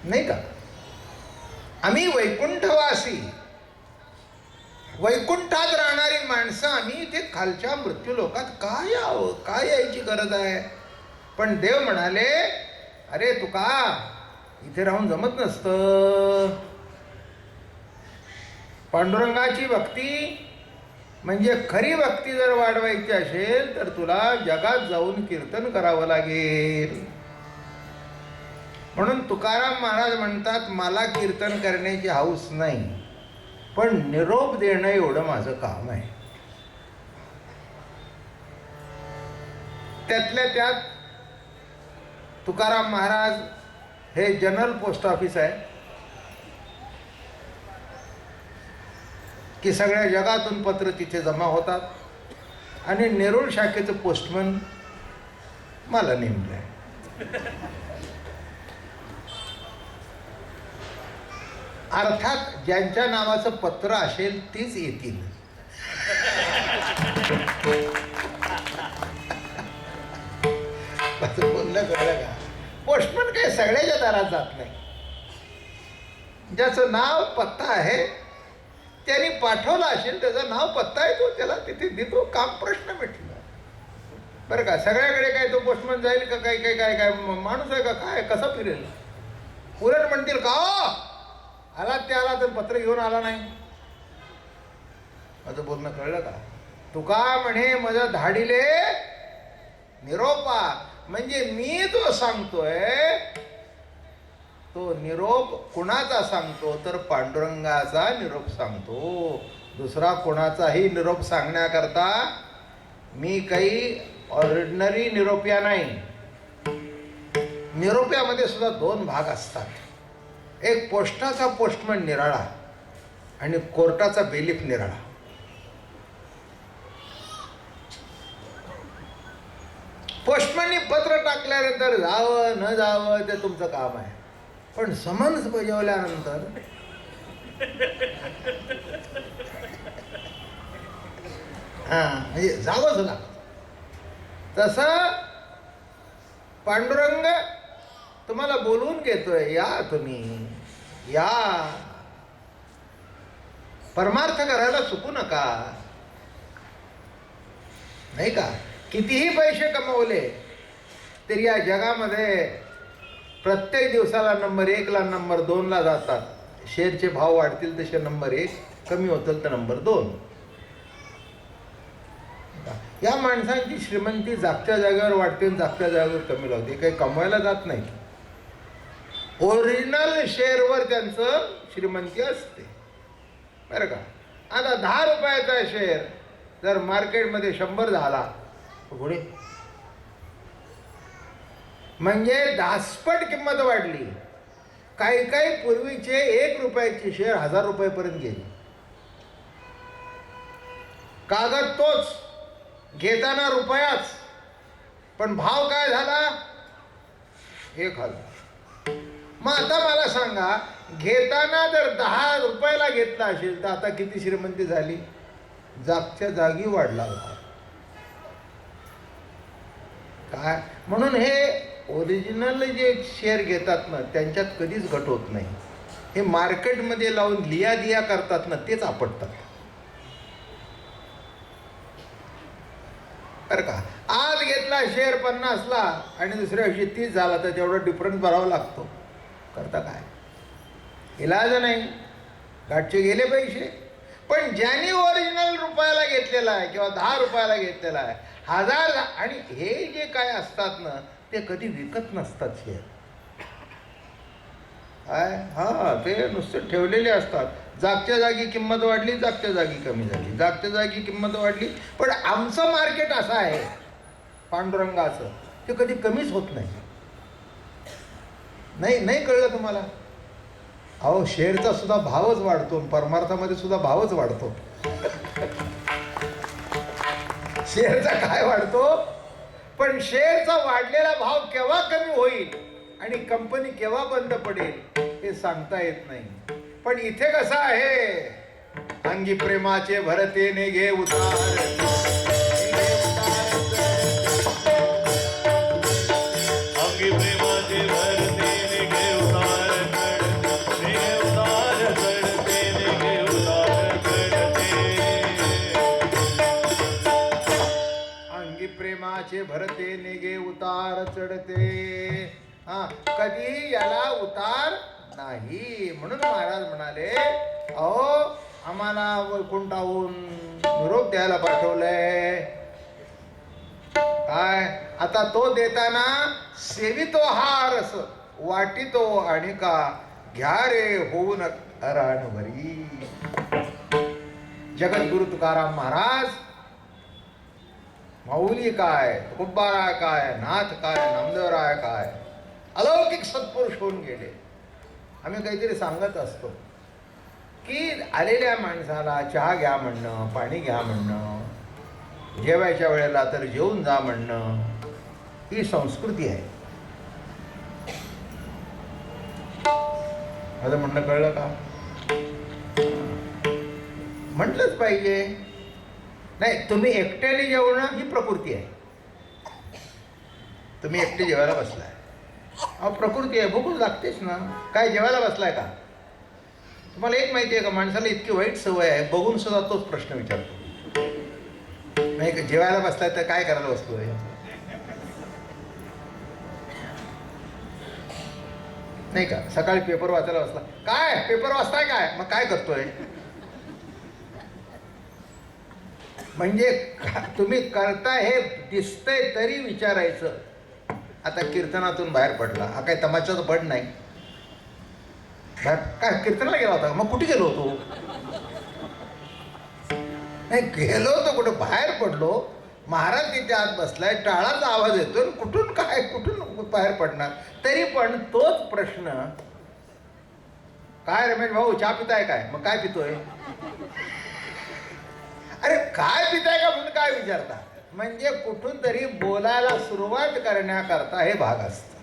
नाही का? आम्ही वैकुंठवासी, वैकुंठात राहणारी माणसं आम्ही इथे खालच्या मृत्यू लोकात का यावं, काय यायची गरज आहे? पण देव म्हणाले, अरे तुका इथे राहून जमत नसतं. पांडुरंगाची भक्ती म्हणजे खरी भक्ती जर वाढवायची असेल तर तुला जगात जाऊन कीर्तन करावं लागेल. म्हणून तुकाराम महाराज म्हणतात, मला कीर्तन करण्याची हौस नाही, पण निरोप देणं एवढं माझं काम आहे. त्यातल्या त्यात तुकाराम महाराज हे जनरल पोस्ट ऑफिस आहे की सगळ्या जगातून पत्र तिथे जमा होतात, आणि नेरूळ शाखेचं पोस्टमन मला नेमलं आहे. अर्थात ज्यांच्या नावाचं पत्र असेल तीच येतील. बोललं कळलं का? पोस्टमन काय सगळ्याच्या दारात जात नाही. ज्याचं नाव पत्ता आहे त्यांनी पाठवलं असेल, त्याचं नाव पत्ता आहे, तो त्याला तिथे देतो, काम प्रश्न मिटला. बरं का? सगळ्याकडे काय तो पोस्टमन जाईल का? काय काय काय काय माणूस आहे का? काय कसा फिरेल? उलट म्हणतील का आला ते आला तर पत्र घेऊन आला नाही. माझं बोलणं कळलं का? तुका म्हणे माझा धाडिले निरोपा, म्हणजे मी जो सांगतोय तो निरोप कुणाचा सांगतो तर पांडुरंगाचा निरोप सांगतो. दुसरा कोणाचाही निरोप सांगण्याकरता मी काही ऑर्डिनरी निरोप्या नाही. निरोप्यामध्ये सुद्धा दोन भाग असतात. एक पोस्टाचा पोस्टमन निराळा आणि कोर्टाचा बेलीफ निराळा. पोस्टमननी पत्र टाकल्यानंतर जावं न जावं ते तुमचं काम आहे, पण समन्स बजावल्यानंतर म्हणजे जावंच लागतं. तसं पांडुरंग तुम्हाला बोलवून घेतोय, या तुम्ही या, परमार्थ करायला चुकू नका, नाही का? कितीही पैसे कमवले तरी या जगामध्ये प्रत्येक दिवसाला नंबर 1 ला नंबर 2 ला जातात. शेअरचे भाव वाढतील तसे नंबर 1 कमी होतील तर नंबर 2. या माणसांची श्रीमंती जागच्या जागेवर वाढते आणि जागच्या जागेवर कमी लावते, काही कमवायला जात नाही. ओरिजिनल शेअरवर त्यांचं श्रीमंती असते. बरं का? आता 10 रुपयाचा शेअर जर मार्केटमध्ये 100 झाला पुढे म्हणजे 10पट किंमत वाढली. काही काही पूर्वीचे 1 रुपयाचे शेअर 1000 रुपयापर्यंत गेले. कागद तोच, घेताना रुपयाच, पण भाव काय झाला? 1000. मग आता मला सांगा, घेताना जर 10 रुपयाला घेतला असेल तर आता किती श्रीमंती झाली? जागच्या जागी वाढला होता. काय म्हणून हे ओरिजिनल जे शेअर घेतात ना त्यांच्यात कधीच घट होत नाही. हे मार्केटमध्ये लावून लिया दिया करतात ना तेच आपटतात. बरं का? आज घेतला शेअर 50 ला आणि दुसऱ्या दिवशी 30 झाला तर तेवढा डिफरन्स भरावा लागतो. करता काय? इलाज नाही, गाठचे गेले पैसे. पण ज्यांनी ओरिजिनल रुपयाला घेतलेला आहे किंवा 10 रुपयाला घेतलेला आहे 1000, आणि हे जे काय असतात ना ते कधी विकत नसतात शेअर. काय हां ते नुसते ठेवलेले असतात. जागच्या जागी किंमत वाढली, जागच्या जागी कमी झाली, जागच्या जागी किंमत वाढली. पण आमचं मार्केट असं आहे पांडुरंगाचं, ते कधी कमीच होत नाही. नाही कळलं तुम्हाला? अहो शेअरचा सुद्धा भावच वाढतो, परमार्थामध्ये सुद्धा भावच वाढतो. शेअरचा काय वाढतो? पण शेअरचा वाढलेला भाव केव्हा कमी होईल आणि कंपनी केव्हा बंद पडेल हे सांगता येत नाही. पण इथे कसं आहे, अंगी प्रेमाचे भरते निघे उतार, अंगी प्रेमाचे भरते निघे उतार चढते निघे उतार चढते. अंगी प्रेमाचे भरते निघे उतार चढते. हा कधी याला उतार नाही. म्हणून महाराज म्हणाले, अहो आम्हाला वैकुंठाहून निरोप द्यायला पाठवलंय. काय आता तो देताना सेवितो हा रस वाटितो आणि का घ्या रे होऊन रानभरी. जगद्गुरु तुकाराम महाराज माऊली काय, तुकोबाराय काय, नाथ काय, नामदेवराय काय, अलौकिक सत्पुरुष होऊन गेले. आम्ही काहीतरी सांगत असतो की आलेल्या माणसाला चहा घ्या म्हणणं, पाणी घ्या म्हणणं, जेवायच्या वेळेला तर जेवून जा म्हणणं, ही संस्कृती आहे. माझं म्हणणं कळलं का? म्हटलंच पाहिजे. नाही, तुम्ही एकट्याने जेवणं ही प्रकृती आहे. तुम्ही एकटे जेवायला बसलाय, अहो प्रकृती आहे, भूकच लागतेच ना. काय जेवायला बसलाय का? तुम्हाला एक माहिती आहे का, माणसाला इतकी वाईट सवय आहे, बघून सुद्धा तोच प्रश्न विचारतो. नाही का, जेवायला बसलाय तर काय करायला बसतोय? नाही का, सकाळी पेपर वाचायला बसला, काय पेपर वाचताय काय, मग काय करतोय? म्हणजे तुम्ही करताय हे दिसतंय तरी विचारायचं. आता कीर्तनातून बाहेर पडला, हा काय तमाशाचा बड नाही. काय कीर्तनाला गेला होता, मग कुठे गेलो होतो? नाही गेलो होतो कुठं, बाहेर पडलो. महाराज तिथे आत बसलाय, टाळाचा आवाज येतो, कुठून काय कुठून बाहेर पडणार? तरी पण तोच प्रश्न, काय रमेश भाऊ चहा पिताय काय, मग काय पितोय? अरे काय पिताय का म्हणून काय विचारता? म्हणजे कुठून तरी बोलायला सुरुवात करण्याकरता हे भाग असतं.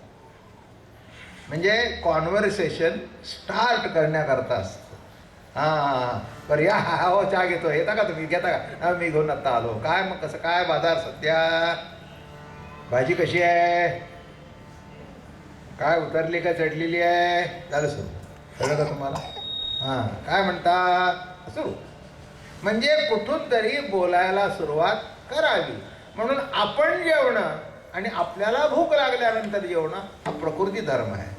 म्हणजे कॉन्व्हर्सेशन स्टार्ट करण्याकरता असतं. हां बरं या, हो चहा घेतो, येता का तुम्ही, घेता का? मी घेऊन आत्ता आलो. काय मग कसं काय बाजार सध्या, भाजी कशी आहे, काय उतरली का चढलेली आहे, झालं सुरू, कळलं का तुम्हाला? हां काय म्हणता सुरू. म्हणजे कुठून तरी बोलायला सुरुवात करावी. म्हणून आपण जेवणं आणि आपल्याला भूक लागल्यानंतर जेवणं हा प्रकृती धर्म आहे.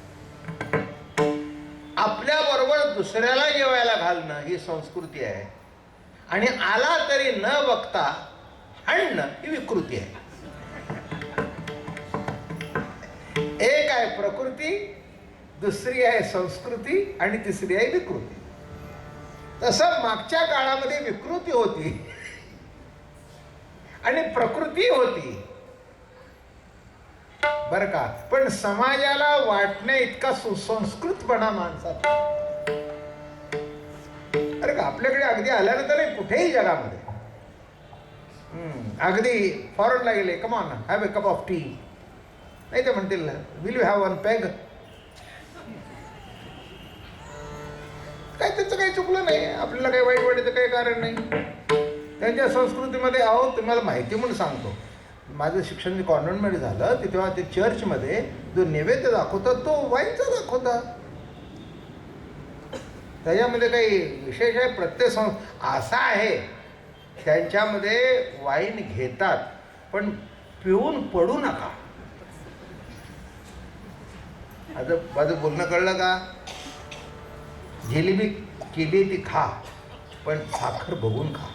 आपल्याबरोबर दुसऱ्याला जेवायला घालणं ही संस्कृती आहे. आणि आला तरी न बघता आणणं ही विकृती आहे. एक आहे प्रकृती, दुसरी आहे संस्कृती आणि तिसरी आहे विकृती. तसं मागच्या काळामध्ये विकृती होती आणि प्रकृती होती बरं का. पण समाजाला वाटणे इतका सुसंस्कृतपणा माणसात. अरे का आपल्याकडे अगदी आल्यानंतर कुठेही जगामध्ये अगदी फॉरेनला गेले, come on have a cup of T, नाही ते म्हणतील will you have one peg. काय त्याचं काही चुकलं नाही, आपल्याला काही वाईट वाटायचं काही कारण नाही. त्यांच्या संस्कृतीमध्ये, अहो तुम्हाला माहिती म्हणून सांगतो, माझं शिक्षण कॉन्व्हेंटमध्ये झालं ते तेव्हा ते चर्चमध्ये जो नैवेद्य दाखवतात तो वाईनचा दाखवतात. त्याच्यामध्ये काही विशेष आहे, प्रत्येक असा आहे त्यांच्यामध्ये वाईन घेतात पण पिऊन पडू नका. आता माझं बोलणं कळलं का? जिलेबी केली ती खा, पण साखर बघून खा.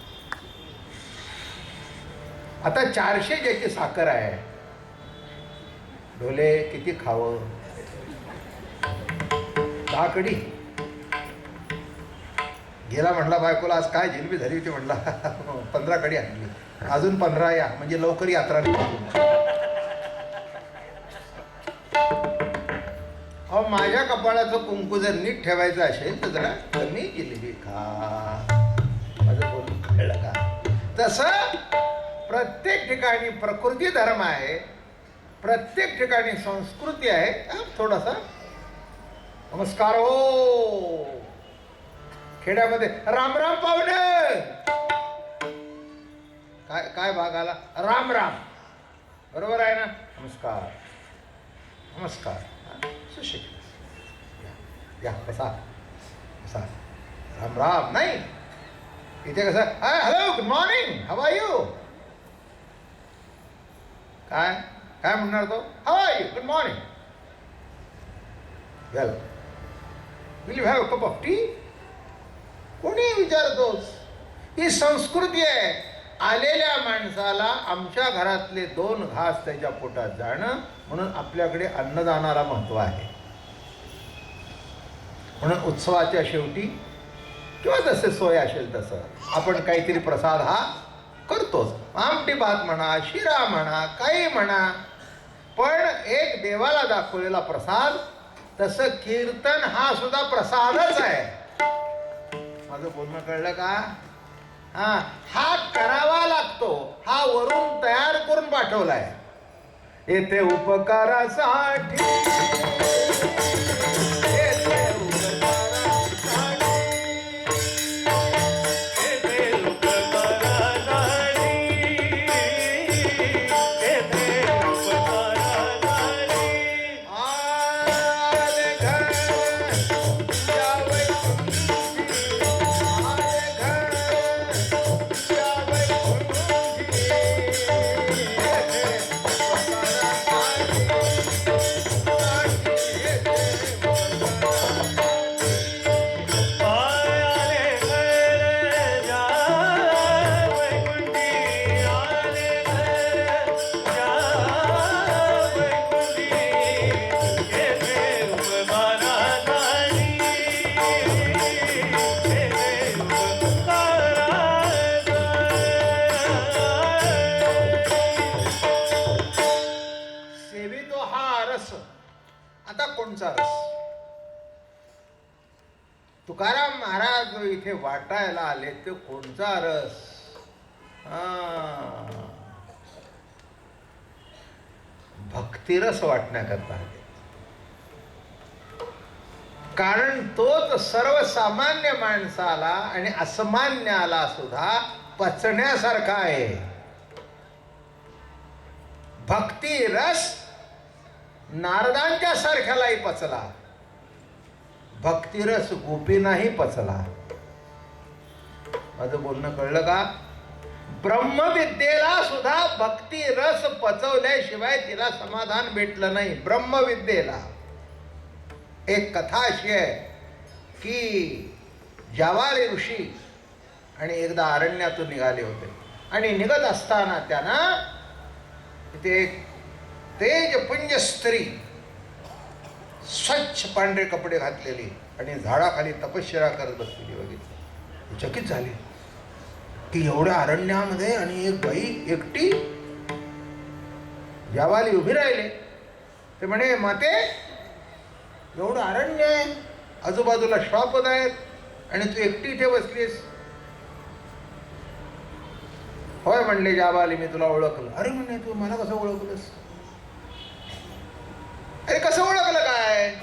आता 400 ज्याची साखर आहे, ढोले किती खावं? 10 कडी गेला म्हटला बायकोला आज काय जिलबी झाली होती म्हटला 15 कडी आणली अजून 15 या म्हणजे लवकर यात्रा निघून. अहो माझ्या कपाळाचं कुंकू जर नीट ठेवायचं असेल तर जरा कमी जिलेबी खा. माझं बोलून कळलं का? तसं प्रत्येक ठिकाणी प्रकृती धर्म आहे, प्रत्येक ठिकाणी संस्कृती आहे. थोडासा नमस्कार हो. खेड्यामध्ये राम राम पाहुणे काय काय भाग आला राम राम बरोबर आहे ना. नमस्कार नमस्कार सुशिक्षित या कसा कसा राम राम नाही. इथे कसं hello good morning how are you काय काय म्हणणार तो how are you good morning well will you have a cup of T. कोणी विचारतोस. ही संस्कृती आहे. आलेल्या माणसाला आमच्या घरातले 2 घास त्याच्या पोटात जाणं म्हणून आपल्याकडे अन्नदानाला महत्व आहे. म्हणून उत्सवाच्या शेवटी किंवा जसे सोय असेल तसं आपण काहीतरी प्रसाद हा करतोच. आमटी भात म्हणा शिरा म्हणा काही म्हणा पण एक देवाला दाखवलेला प्रसाद. तसं कीर्तन हा सुद्धा प्रसादच आहे. माझं बोलणं कळलं का? हा करावा लागतो. हा वरून तयार करून पाठवलाय. येथे उपकारासाठी तुकाराम महाराज इथे वाटायला आले ते कोणचा रस? भक्तिरस वाटण्याकरता. कारण तोच सर्वसामान्य माणसाला आणि असामान्याला सुद्धा पचण्यासारखा आहे. भक्ती रस नारदांच्या सारख्यालाही पचला. भक्तिरस गोपींनाही पचला. माझं बोलणं कळलं का? ब्रह्मविद्येला सुद्धा भक्ती रस पचवल्याशिवाय तिला समाधान भेटलं नाही. ब्रह्मविद्येला एक कथा अशी आहे की जावारी ऋषी आणि एकदा अरण्यातून निघाले होते आणि निघत असताना त्यांना तिथे एक तेजपुंज स्त्री स्वच्छ पांढरे कपडे घातलेली आणि झाडाखाली तपश्चर्या करत बसलेली बघितली. चकित झाली की एवढ्या अरण्यामध्ये आणि एक बाई एकटी जावाली उभी राहिले. ते म्हणे माते एवढं अरण्य आहे, आजूबाजूला श्वापद आहेत आणि तू एकटी इथे बसलीस. होय म्हणले जावाली, मी तुला ओळखलं. अरे म्हणे तू मला कसं ओळखलंस? अरे कसं ओळखलं काय?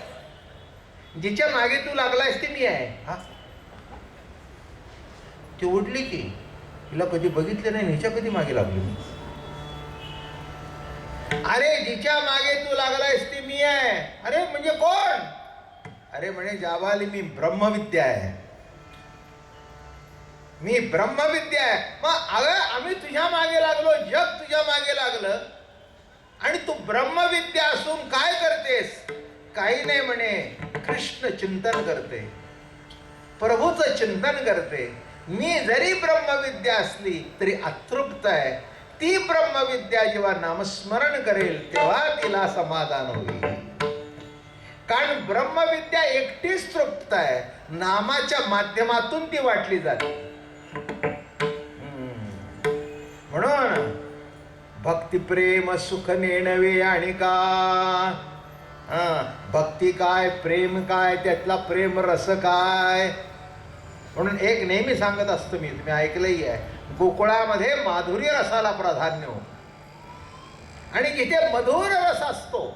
जिच्या मागे तू लागलायस ती मी आहे. हा ती उडली की तिला कधी बघितलं नाही, हिच्या कधी मागे लागली मी? अरे जिच्या मागे तू लागलायस ती मी आहे. अरे म्हणजे कोण? अरे म्हणे जावाली मी ब्रह्मविद्या आहे. मी ब्रह्मविद्या आहे. मग अगं आम्ही तुझ्या मागे लागलो, जग तुझ्या मागे लागलं आणि तू ब्रह्मविद्या असून काय करतेस? काही नाही म्हणे, कृष्ण चिंतन करते, प्रभूचं चिंतन करते. मी जरी ब्रह्मविद्या असली तरी अतृप्त आहे. ती ब्रह्मविद्या जेव्हा नामस्मरण करेल तेव्हा तिला समाधान होईल. कारण ब्रह्मविद्या एकटीच तृप्त आहे, नामाच्या माध्यमातून ती वाटली जाते. म्हणून भक्ती प्रेम सुख नेणवे आणि का भक्ती काय, प्रेम काय, त्यातला प्रेम रस काय. म्हणून एक नेहमी सांगत असतो मी, तुम्ही ऐकलंही आहे, गोकुळामध्ये माधुर्य रसाला प्राधान्य होतं आणि जिथे मधुर रस असतो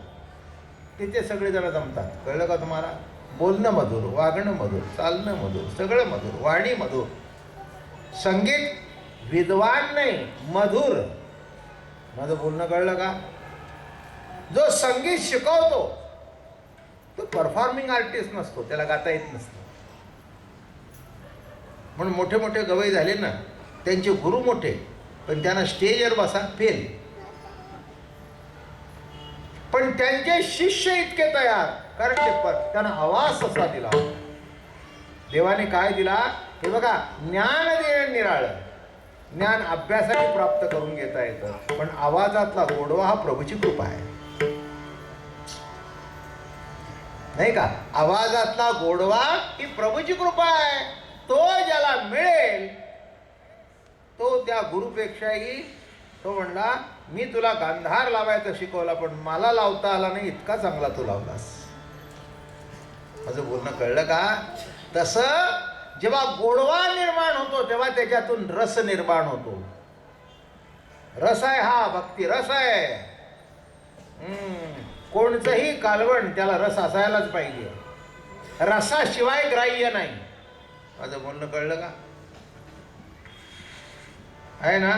तिथे सगळेजण जमतात. कळलं का तुम्हाला? बोलणं मधुर, वागणं मधुर, चालणं मधुर, सगळं मधुर, वाणी मधुर. संगीत विद्वान नाही, मधुर. माझं बोलणं कळलं का? जो संगीत शिकवतो तो परफॉर्मिंग आर्टिस्ट नसतो, त्याला गाता येत नसतं. म्हणून मोठे मोठे गवई झाले ना, त्यांचे गुरु मोठे, पण त्यांना स्टेजवर बसा फेल. पण त्यांचे शिष्य इतके तयार, कारण ते त्यांना आवाज असा दिला. देवाने काय दिला हे बघा, ज्ञान देणं निराळं. ज्ञान अभ्यासाने प्राप्त करून घेता येतं, पण आवाजातला गोडवा हा प्रभूची कृपा आहे, नाही का? आवाजातला गोडवा ही प्रभूची कृपा आहे. तो ज्याला मिळेल तो त्या गुरुपेक्षाही, तो म्हणला मी तुला गांधार लावायचा शिकवला, पण मला लावता आला नाही, इतका चांगला तू लावलास. माझं बोलणं कळलं का? तसं जेव्हा गोडवा निर्माण होतो तेव्हा त्याच्यातून रस निर्माण होतो. रस आहे हा, भक्ती रस आहे. कोणतंही कालवण त्याला रस असायलाच पाहिजे, रसाशिवाय ग्राह्य नाही. माझं बोलणं कळलं का? आहे ना?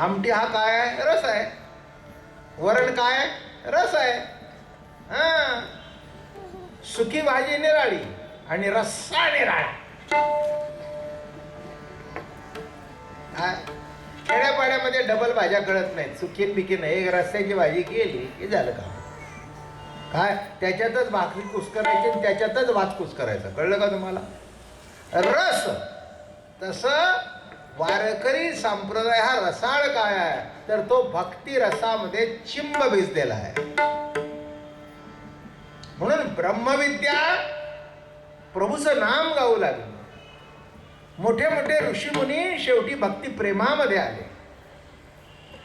आमटी हा काय आहे? रस आहे. वरण काय आहे? रस आहे. हा, सुकी भाजी निराळी आणि रस्सा निराळा. खेड्यापाड्यामध्ये डबल भाज्या कळत नाहीत, सुकीन बिकीन. एक रस्स्याची भाजी केली की झालं का? काय त्याच्यातच भाकरी कुस्करायची आणि त्याच्यातच भात कुस्करायचा. कळलं का तुम्हाला? रस. तसं वारकरी संप्रदाय हा रसाळ काय आहे, तर तो भक्ती रसामध्ये चिंब भिजलेला आहे. म्हणून ब्रह्मविद्या प्रभूचं नाम गाऊ लागले. मोठे मोठे ऋषीमुनी शेवटी भक्ती प्रेमामध्ये आले.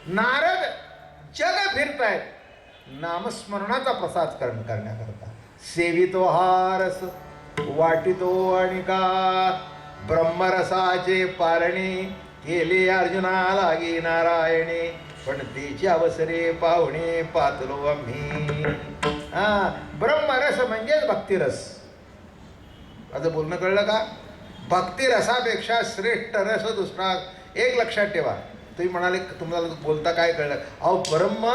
नारद जग फिरतायत नामस्मरणाचा प्रसाद करण्याकरता. सेवितो हा रस वाटितो आणि का, ब्रह्मरसाचे पारणे केले अर्जुना लागे नारायणे, पण तेचे अवसरे पाहुणे पातलो आम्ही. ब्रह्मरस म्हणजेच भक्तिरस. माझं बोलणं कळलं का? भक्तिरसापेक्षा श्रेष्ठ रस दुसरा एक लक्षात ठेवा. तुम्ही म्हणाले तुम्हाला बोलता काय कळलं? अहो, ब्रह्म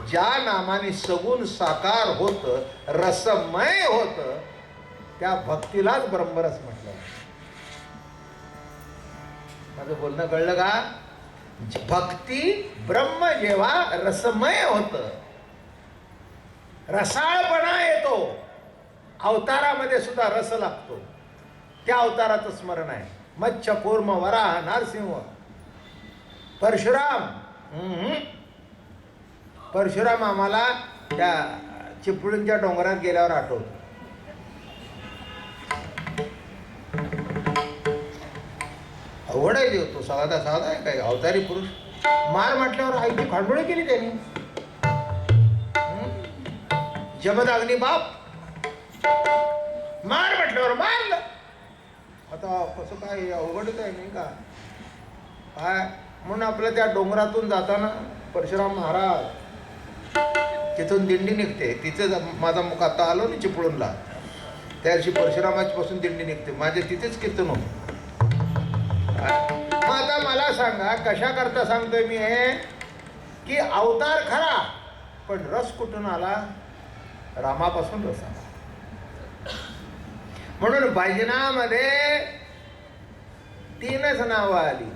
ज्या नामाने सगुण साकार होतं, रसमय होतं, त्या भक्तीलाच ब्रह्मरस म्हटलं. माझं बोलणं कळलं का? भक्ती ब्रह्म जेव्हा रसमय होतं, रसाळपणा येतो. अवतारामध्ये सुद्धा रस लागतो. त्या अवताराचं स्मरण आहे. मत्स्य कूर्म वराह नरसिंह परशुराम. परशुराम आम्हाला त्या चिपळूणच्या डोंगरात गेल्यावर आठवतो. अवघड आहे देव तो, साधा साधा आहे काय? अवतारी पुरुष. मार म्हटल्यावर आईची खळबळ केली त्यांनी. जमदाग्नी बाप. मार म्हटल्यावर मारलं. आता कसं काय? अवघडच आहे नाही का? काय म्हणून आपलं त्या डोंगरातून जाताना परशुराम महाराज तिथून दिंडी निघते. तिचं माझा मुख आता आलो ना चिपळूणला, त्या दिवशी परशुरामाची पासून दिंडी निघते. माझे तिथेच कीर्तन होतं. मग आता मला सांगा, कशा करता सांगतोय मी हे? की अवतार खरा, पण रस कुठून आला? रामापासून रस आला. म्हणून भजनामध्ये तीनच नावं आली.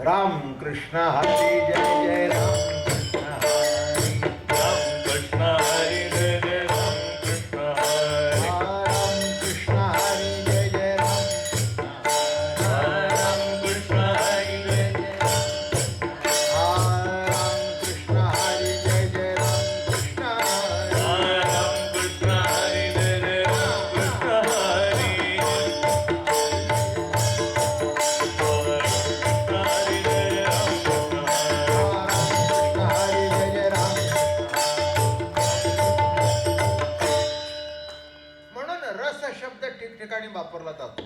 राम कृष्ण हरी जय जय राम कृष्ण हरी. राम कृष्ण हरी जय जय राम कृष्ण हरी. राम कृष्ण हरी जय जय राम कृष्ण हरी. राम कृष्ण हरी जय जय राम कृष्ण हरी जय जय राम कृष्ण हरी. राम कृष्ण हरी वापरला जातो.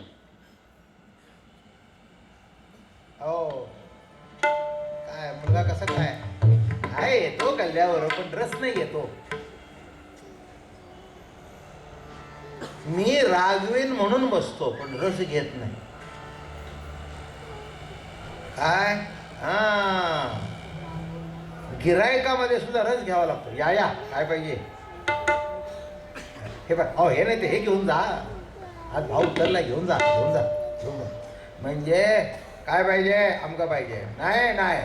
हो काय मुलगा कसा काय येतो कल्ल्यावर पण रस नाही येतो. मी रागवीन म्हणून बसतो पण रस घेत नाही. काय गिरायकामध्ये सुद्धा रस घ्यावा लागतो. या काय पाहिजे हे बघ. अहो हे नाही ते हे घेऊन जा. आज भाऊ उतरला घेऊन जा. म्हणजे काय पाहिजे आमका पाहिजे नाही.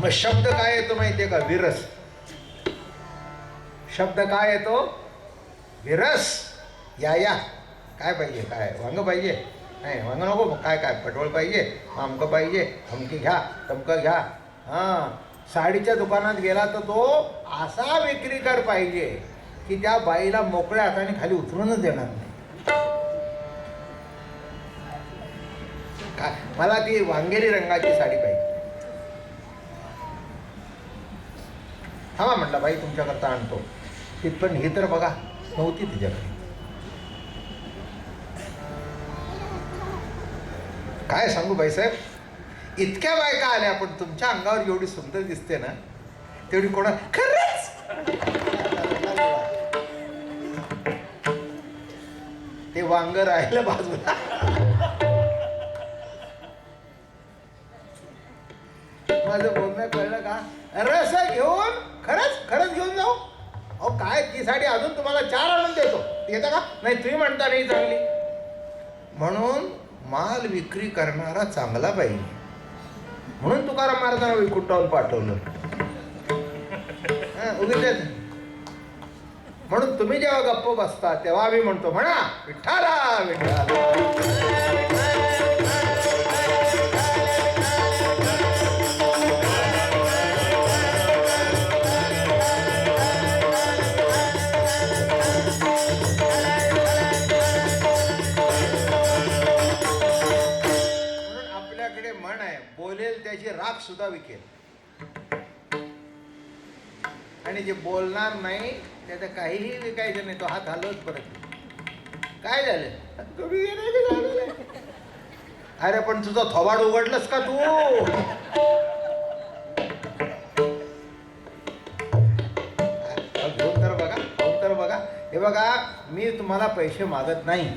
मग शब्द काय येतो माहितीये का? विरस. शब्द काय येतो? विरस. या काय पाहिजे? काय वांग पाहिजे? नाही वांग नको. मग काय पटवळ पाहिजे? आमकं पाहिजे. अमकी घ्या तमकं घ्या. साडीच्या दुकानात गेला तर तो असा विक्रीकर पाहिजे की त्या बाईला मोकळ्या हाताने खाली उतरूनच देणार नाही. काय मला ती वांगेरी रंगाची साडी पाहिजे. थांबा म्हटलं बाई तुमच्याकरता आणतो. पण ही तर बघा नव्हती तिच्याकडे. काय सांगू बाईसाहेब, इतक्या बायका आल्या पण तुमच्या अंगावर एवढी सुंदर दिसते ना तेवढी कोणा खरंच. ते वांग राहिलं बाजूला. माझं बोलणं कळलं का? रस घेऊन खरंच घेऊन जाऊ. अहो काय ती साडी अजून तुम्हाला 4 आणून देतो. येतं का? नाही तुम्ही म्हणता नाही चांगली. म्हणून माल विक्री करणारा चांगला पाहिजे. म्हणून तुकाराम महाराजांना वैकुंठावर पाठवलं. उगीच म्हणून तुम्ही जेव्हा गप्प बसता तेव्हा आम्ही म्हणतो म्हणा विठ्ठला विठ्ठला. बोलेल त्याची राख सुद्धा विकेल. आणि जे बोलणार नाही त्याचं काहीही विकायचं नाही. तो हात हलवत परत. काय झालं? अरे पण तुझं थोबाड उघडलंस का तू? घेऊन तर बघा. हे बघा मी तुम्हाला पैसे मागत नाही.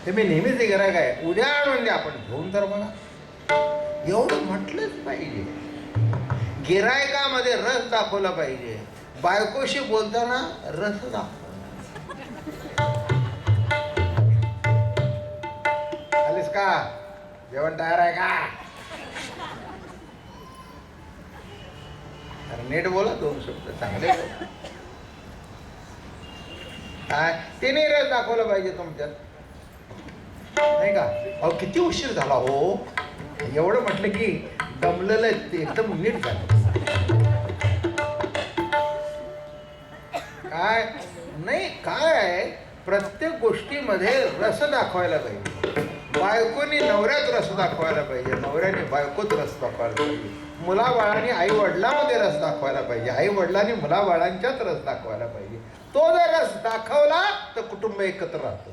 ते मी नेहमीच गिरायक आहे. उद्या आणून द्या पण घेऊन तर बघा. एवढं म्हटलंच पाहिजे. गिरायकामध्ये रस दाखवला पाहिजे. बायकोशी बोलताना रस दाखव. आलीस का? जेवण तयार आहे का? अरे नीट बोला. 2 शब्द चांगले बोला. काय तिने रस दाखवलं पाहिजे तुमच्यात नाही का? अहो किती उशीर झाला हो. एवढं म्हटलं की दमलेलं ते एकदम नीट झालं. काय नाही काय आहे प्रत्येक गोष्टीमध्ये रस दाखवायला पाहिजे. बायकोनी नवऱ्यात रस दाखवायला पाहिजे. नवऱ्याने बायकोत रस दाखवायला पाहिजे. मुलाबाळांनी आई वडिलांमध्ये रस दाखवायला पाहिजे. आई वडिलांनी मुलाबाळांच्यात रस दाखवायला पाहिजे. तो जर रस दाखवला तर कुटुंब एकत्र राहतं.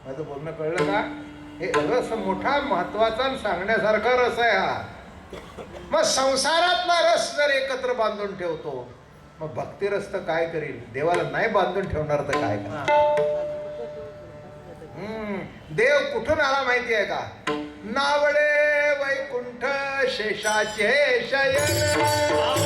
माझं बोलणं कळलं का? हे रस मोठा महत्वाचा सांगण्यासारखा रस आहे हा. मग संसारातला रस जर एकत्र बांधून ठेवतो मग भक्ती रस तर काय करील? देवाला नाही बांधून ठेवणार तर काय का? देव कुठून आला माहिती आहे का? नावडे वैकुंठ शेषाचे शयन.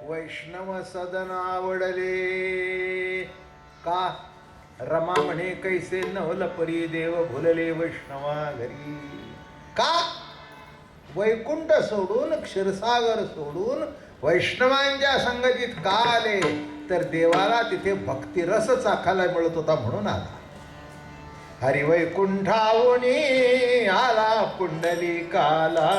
वैष्णव सदन आवडले का? रमा म्हणे कैसे नवल परी देव भुलले वैष्णवा घरी. का? वैकुंठ सोडून क्षीरसागर सोडून वैष्णवांच्या संगतीत का आले? तर देवाला तिथे भक्तिरस चाखायला मिळत होता म्हणून आला. हरिवैकुंठावुनी आला पुंडलिकाला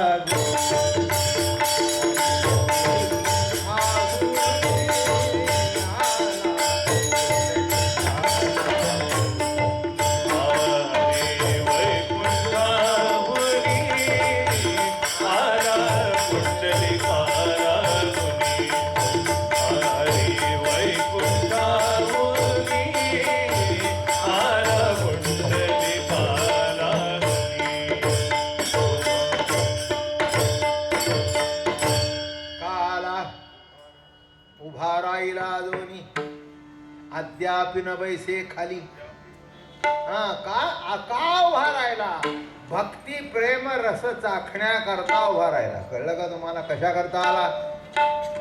हरी वैकुंठावरी आला पुंडलिकाला मुनी. हरी वैकुंठावरी आला पुंडलिकाला मुनी. काला उभा राहिला दोन्ही अद्याप न बैसे खाली. का उभा राहिला? भक्ती प्रेम रस चाखण्याकरता उभा राहिला. कळलं का तुम्हाला कशा करता आला?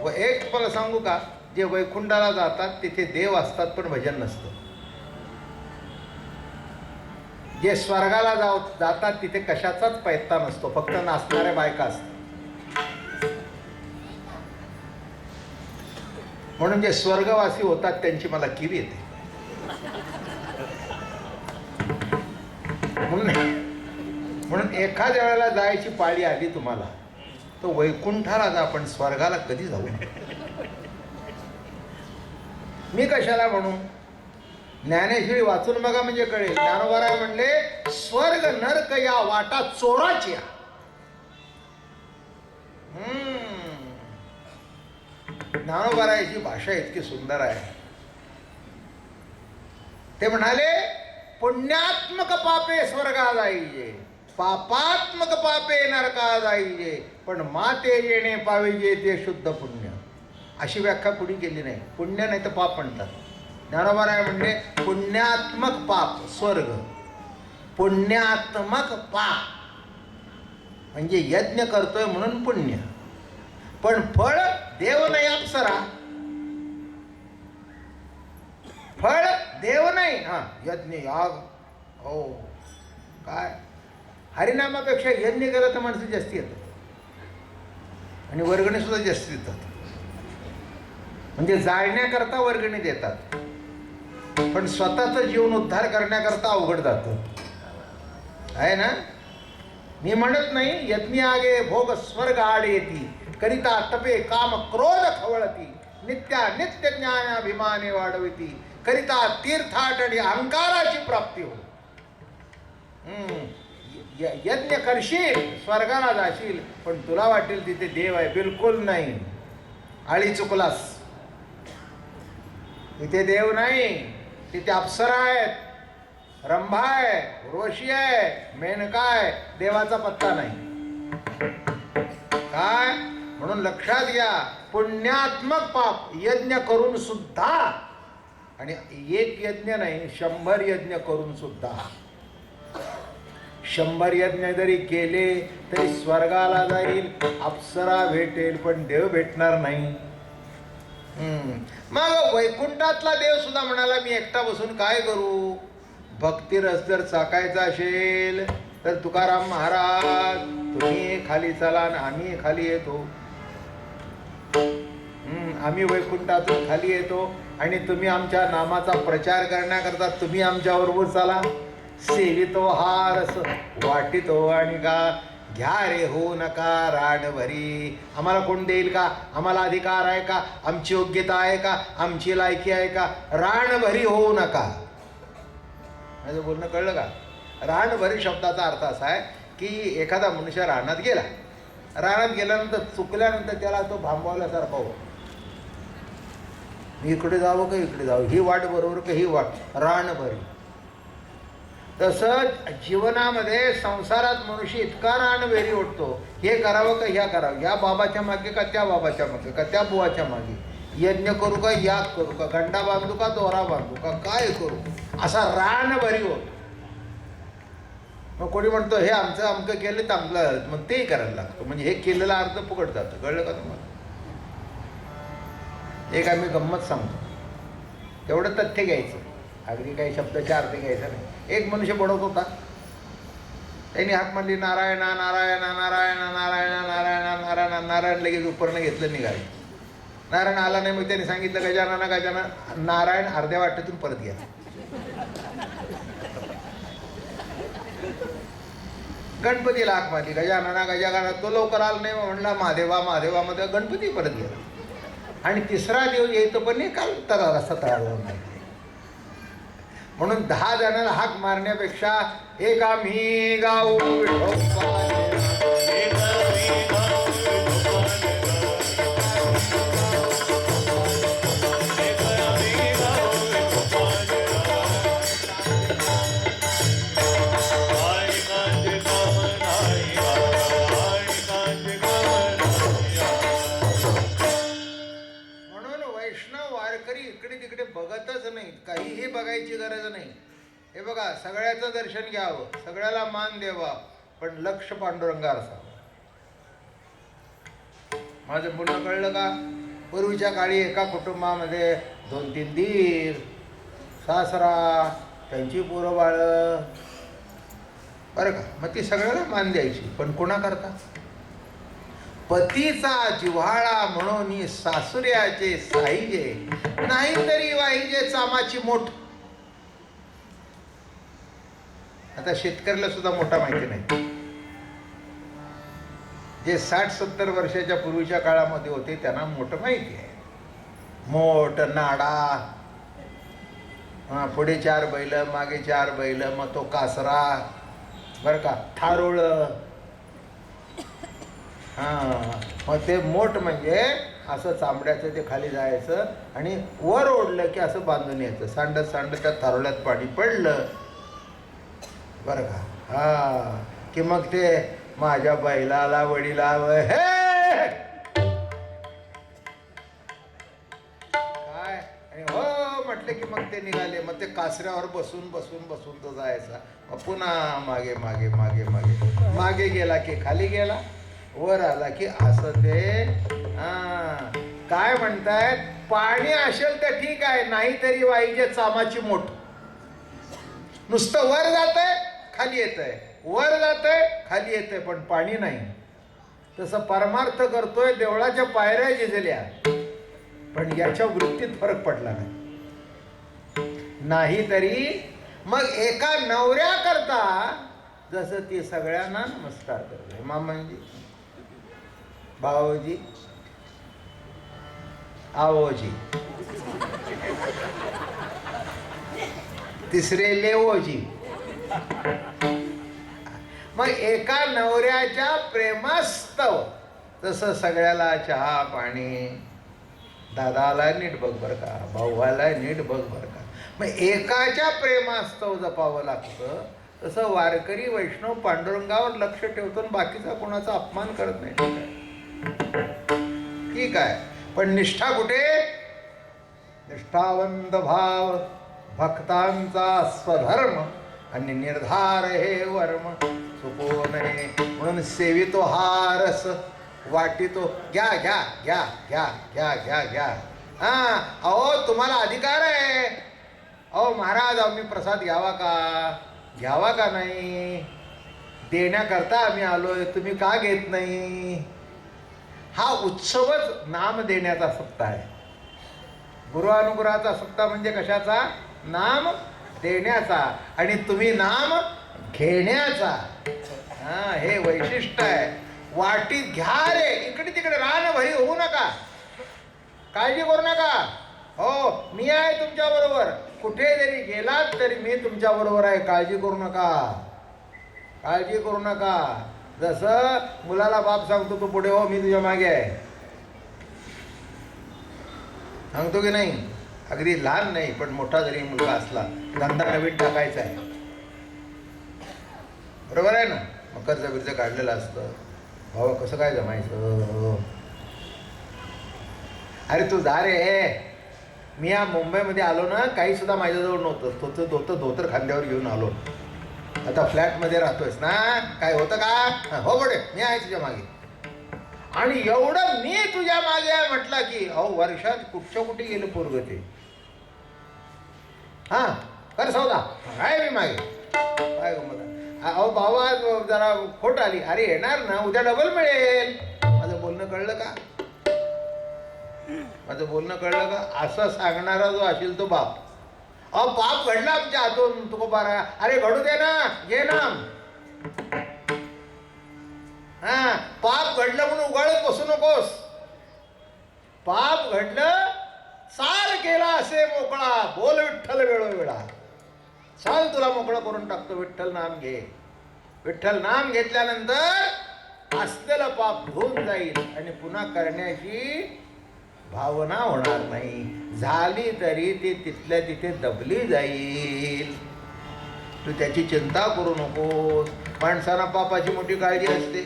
व एक तुम्हाला सांगू का, जे वैकुंठाला जातात तिथे देव असतात पण भजन नसतं. जे स्वर्गाला जातात तिथे कशाचाच पैता नसतो, फक्त नाचणाऱ्या बायका असतात. म्हणून जे स्वर्गवासी होतात त्यांची मला कीव येते. म्हणून एखाद्या वेळेला जायची पाळी आली तुम्हाला तर वैकुंठाला जा, पण स्वर्गाला कधी जाऊ नये. मी कशाला म्हणू? ज्ञानेश्वरी वाचून बघा म्हणजे कळेल. ज्ञानोबा म्हणले स्वर्ग नरक या वाटा चोराच्या. ज्ञानोबारायची भाषा इतकी सुंदर आहे. ते म्हणाले पुण्यात्मक पापे स्वर्गा जाईजे, पापात्मक पापे नरका जाईजे, पण माते येणे पाविजे ते शुद्ध पुण्य. अशी व्याख्या कुणी केली नाही. पुण्य नाही तर पाप म्हणतात. ज्ञानोबाराय म्हणले पुण्यात्मक पाप स्वर्ग, पुण्यात्मक पाप म्हणजे यज्ञ करतोय म्हणून पुण्य, पण फळ देव नाही अप्सरा. फळ देव नाही. यज्ञ याग हो काय हरिनामापेक्षा यज्ञ केलं तर माणसं जास्ती येतात आणि वर्गणी सुद्धा जास्ती देतात. म्हणजे जाळण्याकरता वर्गणी देतात, पण स्वतःचा जीवन उद्धार करण्याकरता अवघड जातं. आहे ना? मी म्हणत नाही यज्ञ आगे भोग स्वर्ग आड येती, करिता तपे काम क्रोध खवळती, नित्या नित्य ज्ञानाभिमाने वाढविती, करिता तीर्थाट आणि अहंकाराची प्राप्ती हो. यज्ञ करशील स्वर्गाला जाशील, पण तुला वाटेल तिथे देव आहे. बिलकुल नाही. आळी चुकलास. तिथे देव नाही, तिथे अप्सरा आहेत, रंभा आहे, उर्वशी आहे, मेनका आहे. देवाचा पत्ता नाही. काय म्हणून लक्षात घ्या, पुण्यात्मक पाप यज्ञ करून सुद्धा, आणि एक यज्ञ नाही 100 यज्ञ करून सुद्धा, 100 यज्ञ जरी केले तरी स्वर्गाला जाईल, अप्सरा भेटेल, पण देव भेटणार नाही. मग वैकुंठातला देव सुद्धा म्हणाला मी एकटा बसून काय करू? भक्ती रस जर चाकायचा असेल तर तुकाराम महाराज तुम्ही खाली चला आणि आम्ही खाली येतो. आम्ही वैकुंठातून खाली येतो आणि तुम्ही आमच्या नामाचा प्रचार करण्याकरता तुम्ही आमच्या बरोबर चला. सेवितो हा रस वाटितो आणि का घ्या रे हो नका रानभरी. आम्हाला कोण देईल का? आम्हाला अधिकार आहे का? आमची योग्यता आहे का? आमची लायकी आहे का? रानभरी होऊ नका. माझं बोलणं कळलं का? रानभरी शब्दाचा अर्थ असा आहे की एखादा मनुष्य रानात गेला, रानात गेल्यानंतर चुकल्यानंतर त्याला तो भांबवल्यासारखा हो, इकडे जावं का इकडे जावं, ही वाट बरोबर का ही वाट, रानभरी. तसंच जीवनामध्ये संसारात मनुष्य इतका रानभेरी उठतो, हे करावं का ह्या करावं, या बाबाच्या मागे का त्या बाबाच्या मागे का त्या बुवाच्या मागे, यज्ञ करू का याग करू का, गंडा बांधू का दोरा बांधू का, काय करू, असा रानभरी होतो. मग कोणी म्हणतो हे आमचं अमकं केलं तर आमचं, मग तेही करायला लागतं. म्हणजे हे केलेला अर्थ फुकट जातं. कळलं का तुम्हाला? एक आम्ही गंमत सांगतो, तेवढं तथ्य घ्यायचं, अगदी काही शब्दाचा अर्थ घ्यायचा नाही. एक मनुष्य बनवत होता, त्यांनी हाक मारली नारायणा नारायणा नारायणा नारायणा नारायणा नारायणा नारायण, लगेच उपरणं घेतलं निघाले. नारायण आला नाही, मग त्यांनी सांगितलं गजानना गजानन. नारायण अर्ध्या वाटेतून परत गेला. गणपतीला हाक मारली, गजानना गजानना. तो लवकर आला नाही, मग म्हणला महादेवा महादेवा मध्ये गणपती परत गेला. आणि तिसरा दिवस येतो पण नाही, काल तर रस्ता तयार नाही. म्हणून 10 जणांना हाक मारण्यापेक्षा एक आम्ही गाऊ विठोबाले. इकडे तिकडे बघतच नाहीत, काहीही बघायची गरज नाही. हे बघा, सगळ्याचं दर्शन घ्यावं, सगळ्याला मान द्यावा, पण लक्ष पांडुरंगावर असावं. माझं पुन्हा कळलं का? पूर्वीच्या काळी एका कुटुंबामध्ये 2-3 दीर, सासरा, त्यांची पोरं बाळ, बरं का. मग ती सगळ्याला मान द्यायची, पण कोणा करता? पतीचा जिव्हाळा म्हणून सासुऱ्याचे साईजे, नाहीतरी वाईजे चामाची मोठ. आता शेतकऱ्याला सुद्धा मोठा माहिती नाही. जे 60-70 वर्षाच्या पूर्वीच्या काळामध्ये होते त्यांना मोठं माहिती आहे. मोठ नाडा, पुढे 4 बैल, मागे 4 बैल, मग तो कासरा, बरं का, थारोळ. मग ते मोठ म्हणजे असं चांबड्याचं ते खाली जायचं आणि वर ओढलं की असं बांधून यायचं. सांडत सांडत त्या थारोळ्यात पाणी पडलं, बरं का. की मग ते माझ्या बैलाला वडीला हे काय आणि हो म्हटलं की मग ते निघाले. मग ते कासऱ्यावर बसून बसून बसून तो जायचा. मग पुन्हा मागे मागे मागे मागे मागे गेला की खाली गेला, वर आला की असं ते. काय म्हणतायत? पाणी असेल तर ठीक आहे, नाहीतरी वाईच्या चामाची मोठ. नुसतं वर जातंय खाली येतंय, वर जातंय खाली येतंय, पण पाणी नाही. तसं परमार्थ करतोय, देवळाच्या पायऱ्या झिजल्या, पण याच्या वृत्तीत फरक पडला नाही तरी. मग एका नवऱ्या करता जसं ती सगळ्यांना नमस्कार करते. मामाजी, भाऊजी, आवोजी, तिसरे लेवोजी. मग एका नवऱ्याच्या प्रेमास्तव तसं सगळ्याला चहा पाणी, दादाला नीट बघ बरं का, भाऊला नीट बघ बरं का. मग एकाच्या प्रेमास्तव जपावं लागतं. तसं वारकरी वैष्णव पांडुरंगावर लक्ष ठेवतो आणि बाकीचा कोणाचा अपमान करत नाही. ठीक आहे, पण निष्ठा कुठे? निष्ठावंत भाव भक्तांचा स्वधर्म आणि निर्धार हे वर्म चुको नये. म्हणून सेवितो हा रस वाटितो. घ्या घ्या घ्या घ्या घ्या घ्या घ्या. अहो तुम्हाला अधिकार आहे. अहो महाराज, आम्ही प्रसाद घ्यावा का, घ्यावा का नाही? देण्याकरता आम्ही आलोय, तुम्ही का घेत नाही? हा उत्सवच नाम देण्याचा सप्ताह आहे. गुरुअनुग्रहाचा सप्ताह म्हणजे कशाचा? नाम देण्याचा, आणि तुम्ही नाम घेण्याचा. हे वैशिष्ट्य आहे. वाटीत घ्या रे, इकडे तिकडे रान भरी होऊ नका, काळजी करू नका. हो, मी आहे तुमच्या बरोबर. कुठे जरी गेलात तरी मी तुमच्या बरोबर आहे, काळजी करू नका, काळजी करू नका. जसं मुलाला बाप सांगतो तू पुढे हो, मी तुझ्या मागे आहे, सांगतो की नाही? अगदी लहान नाही, पण मोठा जरी मुलगा असला, धंदा नवीन टाकायचा आहे, बरोबर आहे ना? मग कर्ज बिर्ज काढलेलं असतं, भाऊ कसं काय जमायचं? अरे तू जा रे. मी या मुंबईमध्ये आलो ना, काही सुद्धा माझ्याजवळ नव्हतं. धोतर खांद्यावर घेऊन आलो. आता फ्लॅटमध्ये राहतोयस ना, काय होतं का? हो बडे, मी आहे तुझ्या मागे. आणि एवढं मी तुझ्या मागे आहे म्हटलं की अहो वर्षात कुठच्या कुठे गेलं पोरग ते. कर सौदा, काय मी मागे, काय गमत? अहो बाबा जरा खोट आली. अरे येणार ना, उद्या डबल मिळेल. माझं बोलणं कळलं का? माझं बोलणं कळलं का? असं सांगणारा जो असेल तो बाप. अहो पाप घडला आमच्या हातून तुकोबारा, अरे घडू दे ना, घे ना. हा, पाप घडलं म्हणून उगाळत बसू नकोस. पाप घडलं, साल केला असे मोकळा, बोल विठ्ठल वेळोवेळा. चाल तुला मोकळं करून टाकतो, विठ्ठल नाम घे. विठ्ठल नाम घेतल्यानंतर असलेलं पाप धुवून जाईल आणि पुन्हा करण्याची भावना होणार नाही. झाली तरी ती तिथल्या तिथे दबली जाईल. तू त्याची चिंता करू नकोस. माणसाला पापाची मोठी काळजी असते.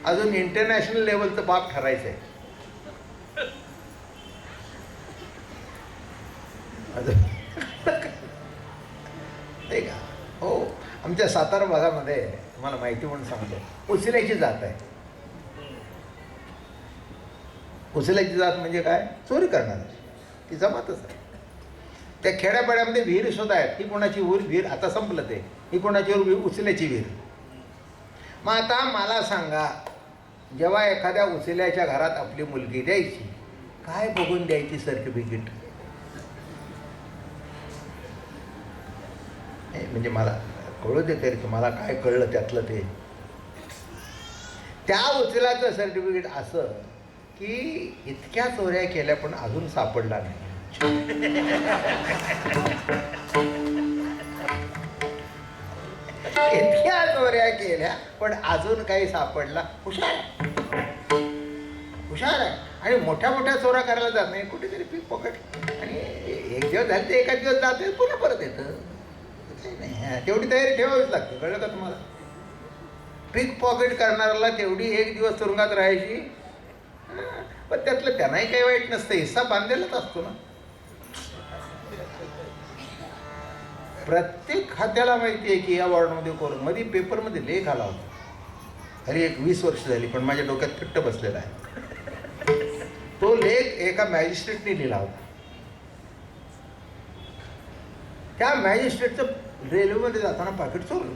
अजून इंटरनॅशनल लेवलचं पाप ठरायचं आहे. का हो, आमच्या सातारा भागामध्ये तुम्हाला माहिती म्हणून सांगतो, उचल्याची जात आहे. उचल्याची जात म्हणजे काय? चोरी करणार. ती जमातच आहे. त्या खेड्यापाड्यामध्ये विहीर सुद्धा आहेत. ही कोणाची विहीर आता संपलं ते. ही कोणाची उचल्याची विहीर. मग आता मला सांगा, जेव्हा एखाद्या उचल्याच्या घरात आपली मुलगी द्यायची, काय बघून द्यायची सर्टिफिकेट? म्हणजे मला कळू दे तरी तुम्हाला काय कळलं त्यातलं ते. त्या उचलाचं सर्टिफिकेट असं की इतक्या चोऱ्या केल्या पण अजून सापडला नाही. इतक्या चोऱ्या केल्या पण अजून काही सापडला. हुशार हुशार आहे. आणि मोठ्या मोठ्या चोऱ्या करायला जात नाही, कुठेतरी पिक पॉकेट. आणि एक दिवस झाले ते एका दिवस जाते, पुन्हा परत येतं. नाही, तेवढी तयारी ठेवावीच लागते. कळलं का तुम्हाला? पिक पॉकेट करणाऱ्याला तेवढी एक दिवस तुरुंगात राहायची. पण त्यातलं त्यांनाही काही वाईट नसतं, हिस्सा बांधलेलाच असतो ना. प्रत्येक खात्याला माहिती आहे की या वॉर्डमध्ये कोण. मध्ये पेपरमध्ये लेख आला होता. अरे 20 वर्ष झाली पण माझ्या डोक्यात फिट्ट बसलेला आहे. तो लेख एका मॅजिस्ट्रेटने लिहिला होता. त्या मॅजिस्ट्रेटचं रेल्वेमध्ये जाताना पाकिट चोरलं.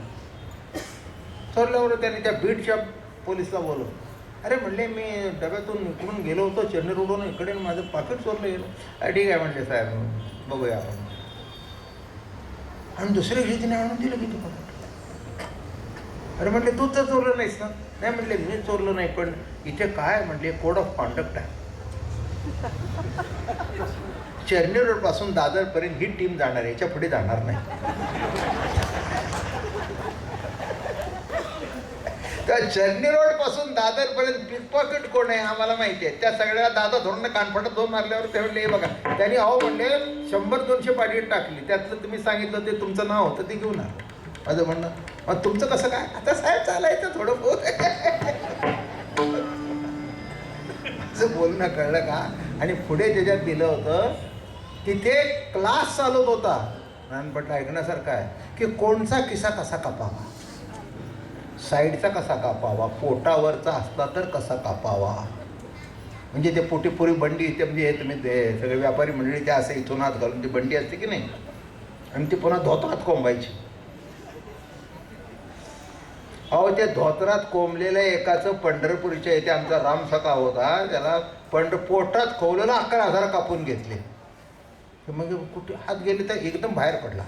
चोरल्यावर त्याने त्या बीडच्या पोलिसला बोलवलं. अरे म्हणले मी डब्यातून इकडून गेलो होतो चेन्नई रोडून इकडे, माझं पाकिट चोरलं गेलं. ठीक आहे म्हणले साहेब, बघूया आपण. आणि दुसऱ्या दिवशी तिने आणून दिलं की तू पाकिट. अरे म्हटले तूच तर चोरलं नाहीस ना? नाही म्हटले मी चोरलं नाही, पण इथे काय म्हटले कोड ऑफ कॉन्डक्ट आहे. चेन्नई रोड पासून दादरपर्यंत ही टीम जाणार आहे, याच्या पुढे जाणार नाही. तर चेन्नई रोड पासून दादरपर्यंत पिकपॉकेट कोण आहे आम्हाला माहिती आहे. त्या सगळ्या दादा धोरण कानफटात दोन मारल्यावर ते म्हणले हे बघा, त्यांनी अहो म्हणले 100-200 पाकिट टाकली, त्यातलं तुम्ही सांगितलं ते तुमचं नाव होतं ते घेऊन आलं. माझं म्हणणं मग तुमचं कसं काय? आता साहेब चालायचं थोडं बहुत. असं बोलणं कळलं का? आणि पुढे त्याच्यात दिलं होतं, तिथे क्लास चालत होता. नानपटला ऐकण्यासारखं आहे की कोणचा किस्सा कसा कापावा, साईडचा कसा कापावा, पोटावरचा असला तर कसा कापावा. म्हणजे ते पोटीपुरी बंडी इथे म्हणजे तुम्ही ते सगळे व्यापारी मंडळी त्या असं इथून हात घालून ती बंडी असते की नाही, आणि ती पुन्हा धोत्रात कोंबायची. अहो ते धोत्रात कोंबलेल्या एकाचं पंढरपूरच्या इथे आमचा राम सखा होता, त्याला पोटात खोवलेला 11,000 कापून घेतले. मग कुठे हात गेले तर एकदम बाहेर पडला.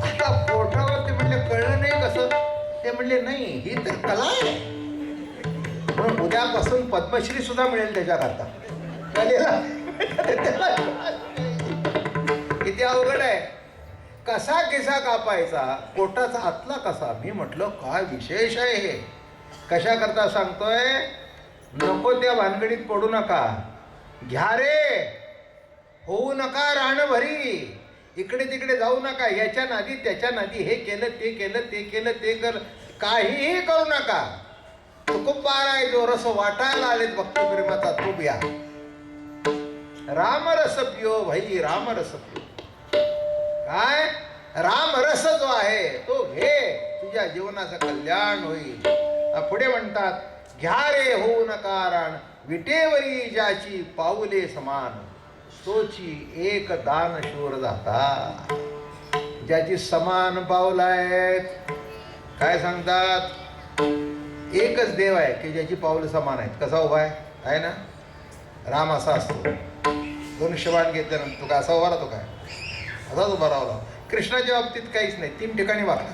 आता पोटावर ते म्हणले कळलं नाही कसं. ते म्हणले नाही ही तर कला आहे, म्हणून उद्यापासून पद्मश्री सुद्धा मिळेल त्याच्याकरता. किती अवघड आहे. कसा केसा कापायचा, पोटाचा आतला कसा. मी म्हटलं काय विशेष आहे हे. कशा करता सांगतोय, नको त्या भानगडीत पडू नका. घ्या रे, होऊ नका रानभरी. इकडे तिकडे जाऊ नका, याच्या नादी त्याच्या नादी, हे केलं ते केलं ते केलं ते कर, काहीही करू नका. तुकोबार आहे जो रस वाटायला आलेत भक्तिप्रेमाचा तो प्या. रामरस पिओ भाई, रामरस पिओ. काय रामरस जो आहे तो घे, तुझ्या जीवनाचं कल्याण होईल. पुढे म्हणतात, घ्या रे होऊ नका रान, विटेवरी ज्याची पाऊले समान, तोची एक दान शूर जाता. ज्याची समान पाऊल आहेत. काय सांगतात? एकच देव आहे की ज्याची पाऊल समान आहेत. कसा उभा आहे ना? राम असा असतो, धनुष्य बाण घेतल्यानंतर तो काय असा उभा राहतो? काय असाच उभा राहला. कृष्णाच्या बाबतीत काहीच नाही, 3 ठिकाणी वाकडा.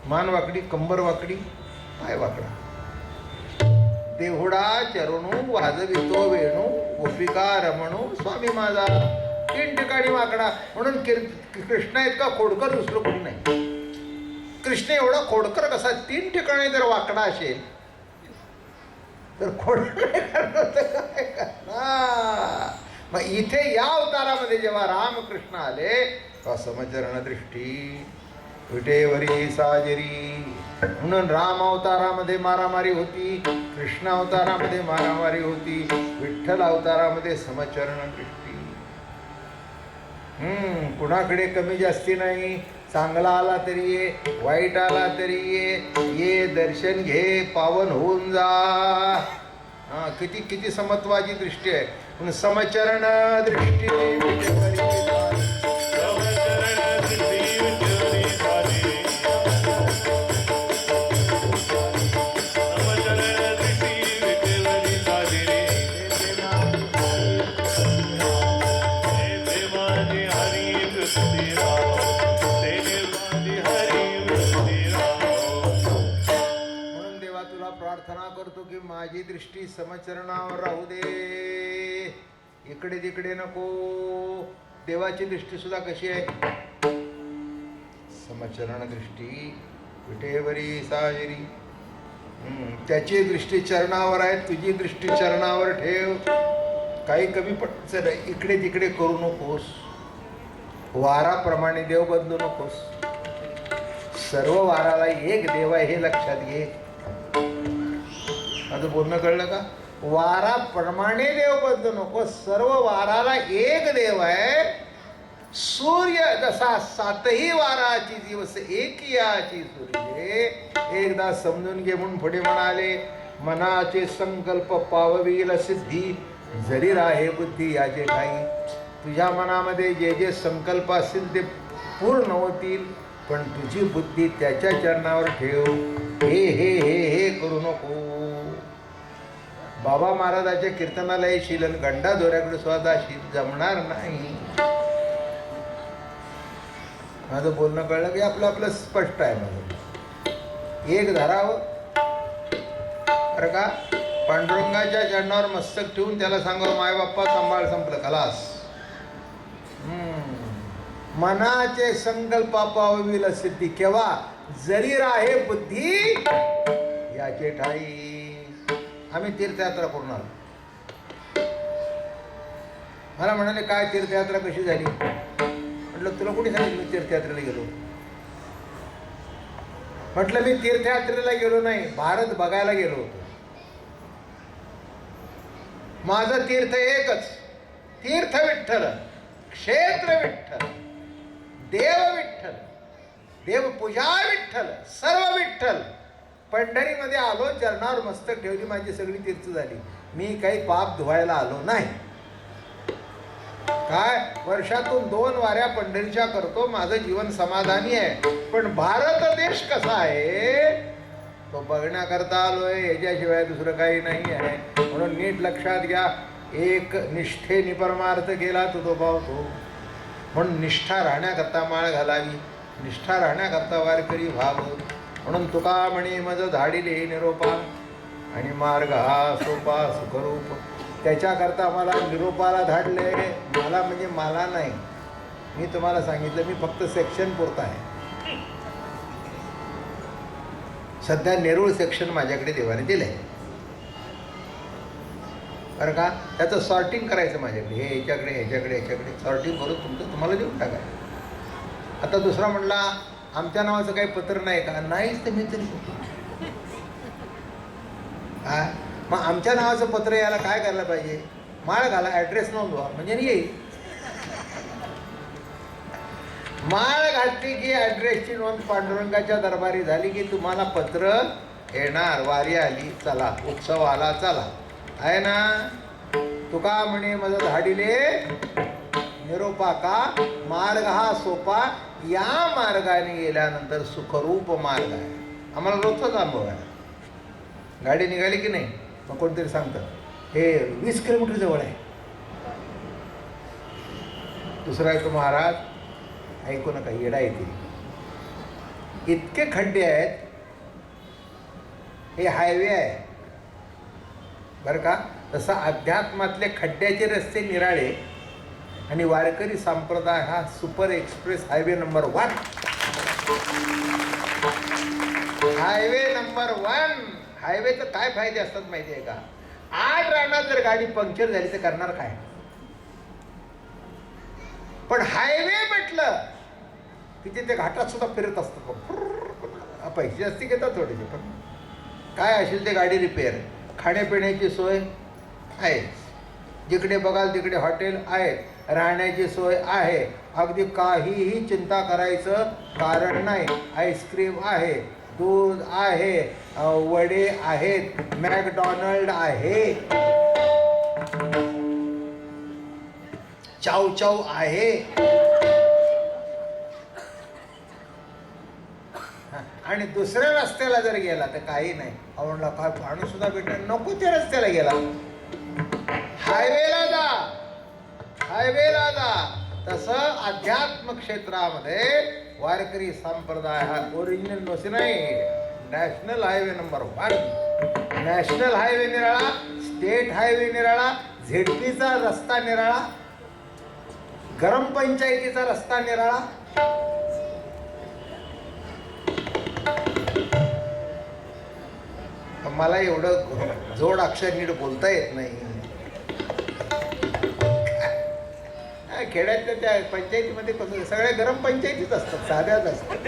मान वाकडी, कंबर वाकडी, पाय वाकडा. देहुडा चरणू वाजवितो वेणू, गोपिका रमणू स्वामी माझा. 3 ठिकाणी वाकडा. म्हणून कृष्ण इतका खोडकर दुसरं कोणी नाही. कृष्ण एवढा खोडकर कसा? 3 ठिकाणी जर वाकडा असेल तर खोडकर काय करणार? मग इथे या अवतारामध्ये जेव्हा रामकृष्ण आले तेव्हा समचरण दृष्टी विटेवरी साजरी. म्हणून राम अवतारामध्ये मारामारी होती, कृष्ण अवतारामध्ये मारामारी होती, विठ्ठल अवतारामध्ये समचरण दृष्टी. कुणाकडे कमी जास्ती नाही. चांगला आला तरी ये, वाईट आला तरी ये दर्शन घे, पावन होऊन जा. किती किती समत्वाची दृष्टी आहे. म्हणून समचरण दृष्टी की माझी दृष्टी समचरणावर राहू दे, इकडे तिकडे नको. देवाची दृष्टी सुद्धा कशी आहे? समचरण दृष्टी विटेवरी साजरी. त्याची दृष्टी चरणावर आहे, तुझी दृष्टी चरणावर ठेव. काही कमी पडचं नाही, इकडे तिकडे करू नकोस. वाराप्रमाणे देव बदलू नकोस. सर्व वाराला एक देव आहे हे लक्षात घे. माझं बोलणं कळलं का? वाराप्रमाणे देव बदलू नको. सर्व वाराला एक देव आहे. सूर्य जसा 7ही वाराची दिवस एक याची सूर्य. एकदा समजून घे. म्हणून पुढे म्हणाले, मनाचे संकल्प पाववील सिद्धी, जरी राहे बुद्धी याचे ठाई. तुझ्या मनामध्ये जे जे संकल्प असतील ते पूर्ण होतील, पण तुझी बुद्धी त्याच्या चरणावर ठेव. हे हे हे हे करू नको. बाबा महाराजाच्या कीर्तनाला येशील आणि गंडा दोऱ्याकडे स्वतःशील, जमणार नाही. माझं बोलणं कळलं की आपलं आपलं स्पष्ट आहे. माझं एक धरावं बरं का. पांडुरंगाच्या चरणावर मस्तक ठेवून त्याला सांगावं, माय बाप्पा सांभाळ, संपलं, खलास. मनाचे संकल्प पावविल सिद्धी, केव्हा? जरी राहे बुद्धी याचे ठाई. आम्ही तीर्थयात्रा करून आलो. मला म्हणाले, काय तीर्थयात्रा कशी झाली? म्हटलं, तुला कुठे सांगितलं मी तीर्थयात्रेला गेलो? म्हटलं, मी तीर्थयात्रेला गेलो नाही, भारत बघायला गेलो होतो. माझं तीर्थ एकच, तीर्थ विठ्ठल, क्षेत्र विठ्ठल, देव विठ्ठल, देवपूजा विठ्ठल, सर्व विठ्ठल. पंढरीमध्ये आलो, चरणावर मस्तक ठेवली, माझी सगळी तीर्थ झाली. मी काही पाप धुवायला आलो नाही. काय वर्षातून 2 वाऱ्या पंढरीच्या करतो, माझं जीवन समाधानी आहे. पण भारत देश कसा आहे तो बघण्याकरता आलोय, याच्याशिवाय दुसरं काही नाही आहे. म्हणून नीट लक्षात घ्या, एक निष्ठेने परमार्थ केला तो पावतो. म्हणून निष्ठा राहण्याकरता माळ घालावी, निष्ठा राहण्याकरता वारकरी व्हावं. म्हणून तुका म्हणे मज धाडिले निरोपा, आणि मार्ग हा सोपा सुखरूप. त्याच्याकरता मला निरोपाला धाडले. मला म्हणजे मला नाही, मी तुम्हाला सांगितलं, मी फक्त सेक्शन पुरता आहे. सध्या नेरूळ सेक्शन माझ्याकडे देवाने दिलं आहे बरं का. त्याचं सॉर्टिंग करायचं माझ्याकडे, हे ह्याच्याकडे ह्याच्याकडे ह्याच्याकडे सॉर्टिंग करून तुमचं तुम्हाला देऊन टाकाय. आता दुसरा म्हटला, आमच्या नावाचं काही पत्र नाही का? नाहीच तर मी तरी काय. मग आमच्या नावाचं पत्र यायला काय करायला पाहिजे? माळ घाला, ॲड्रेस नोंदवा, म्हणजे येईल. माळ घातली की ॲड्रेसची नोंद पांडुरंगाच्या दरबारी झाली की तुम्हाला पत्र येणार. वारी आली चला, उत्सव आला चला, आहे ना. तुका म्हणे माझं धाडिले निरोपा का मार्ग हा सोपा, या मार्गाने गेल्यानंतर सुखरूप मार्ग आहे. आम्हाला रोजचाच अनुभव आहे. गाडी निघाली की नाही, मग कोणतरी सांगतं हे 20 किलोमीटर जवळ आहे. दुसरा येतो महाराज, ऐकू नका, येडा येते, इतके खड्डे आहेत, हे हायवे आहे बरं का. तसं अध्यात्मातले खड्ड्याचे रस्ते निराळे आणि वारकरी संप्रदाय हा super express highway number 1. Highway number 1. हायवेचं काय फायदे असतात माहिती आहे का? 8 रानात जर गाडी पंक्चर झाली तर करणार काय? पण हायवे म्हटलं की ते घाटात सुद्धा फिरत असतं. पैसे जास्ती घेतात थोडेसे, पण काय असेल ते गाडी रिपेअर. खाण्यापिण्याची सोय आहे, जिकडे बघाल तिकडे हॉटेल आहे, राहण्याची सोय आहे, अगदी काहीही चिंता करायचं कारण नाही. आईस्क्रीम आहे, दूध आहे, वडे आहेत, मॅकडॉनल्ड आहे, चाव चाव आहे. आणि दुसऱ्या रस्त्याला जर गेला तर काही नाही. आवडला काय माणूस सुद्धा भेटणार नको त्या रस्त्याला गेला. हायवेला जा, हायवेला जा. तसं अध्यात्म क्षेत्रामध्ये वारकरी संप्रदाय हा ओरिजिनल नाही, national highway number 1. National highway निराळा, स्टेट हायवे निराळा, झेडपीचा रस्ता निराळा, गरम पंचायतीचा रस्ता निराळा. मला एवढं जोड अक्षर नीट बोलता येत नाही. खेड्यातल्या त्या पंचायतीमध्ये कसं सगळ्या गरम पंचायतीच असतात, साध्याच असतात.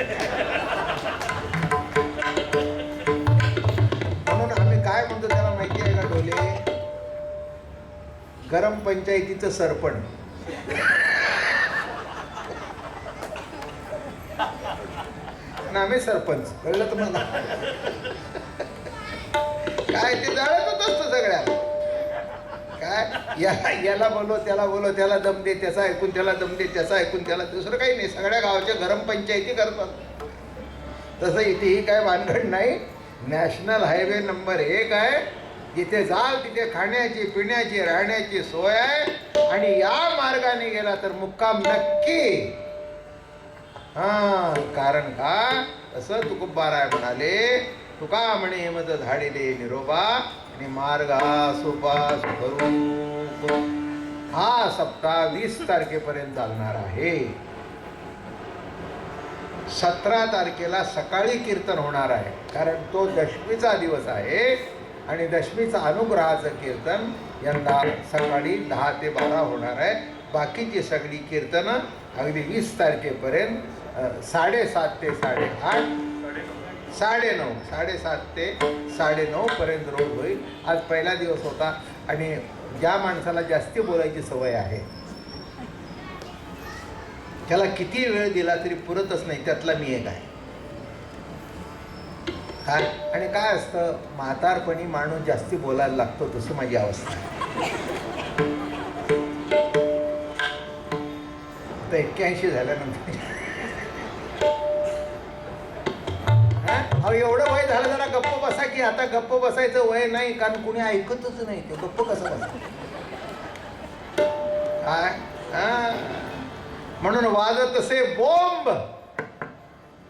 म्हणून आम्ही काय म्हणतो त्याला माहिती आहे का डोले? गरम पंचायतीचं सरपण. आम्ही सरपंच, कळलं तुम्हाला? काय ते जाळतच असतं सगळ्याला. काय याला बोलो त्याला बोलो, त्याला दम दे, त्याचा ऐकून त्याला दम दे, त्याचा ऐकून त्याला, दुसरं काही नाही. सगळ्या गावाच्या गरम पंचायती करतात. तसं इथेही काय भानगड नाही. नॅशनल हायवे नंबर 1 आहे. जिथे जाल तिथे खाण्याची पिण्याची राहण्याची सोय आहे. आणि या मार्गाने गेला तर मुक्काम नक्की. कारण का असं तुकोबाराय म्हणाले, तुका म्हणे मज धाडिले निरोबा आणि मार्ग हा सोपा सुखरूप. हा सप्ताह 20 तारखेपर्यंत चालणार आहे. 17 तारखेला सकाळी कीर्तन होणार आहे, कारण तो दशमीचा दिवस आहे. आणि दशमीचं अनुग्रहाचं कीर्तन यंदा सकाळी 10 ते 12 होणार आहे. बाकीची सगळी कीर्तनं अगदी 20 तारखेपर्यंत 7:30 ते 8:30, 7:30 ते 9:30 पर्यंत रोज होईल. आज पहिला दिवस होता आणि ज्या माणसाला जास्ती बोलायची सवय आहे त्याला किती वेळ दिला तरी पुरतच नाही. त्यातला मी एक आहे. काय आणि काय असतं, म्हातारपणी माणूस जास्ती बोलायला लागतो, तसं माझी अवस्था आहे. आता 81 झाल्यानंतर एवढं वय झालं, जरा गप्प बसा. की आता गप्प बसायचं वय नाही, कारण कुणी ऐकतच नाही. ते गप्प कसं बसा काय? म्हणून वाजत असे बोंब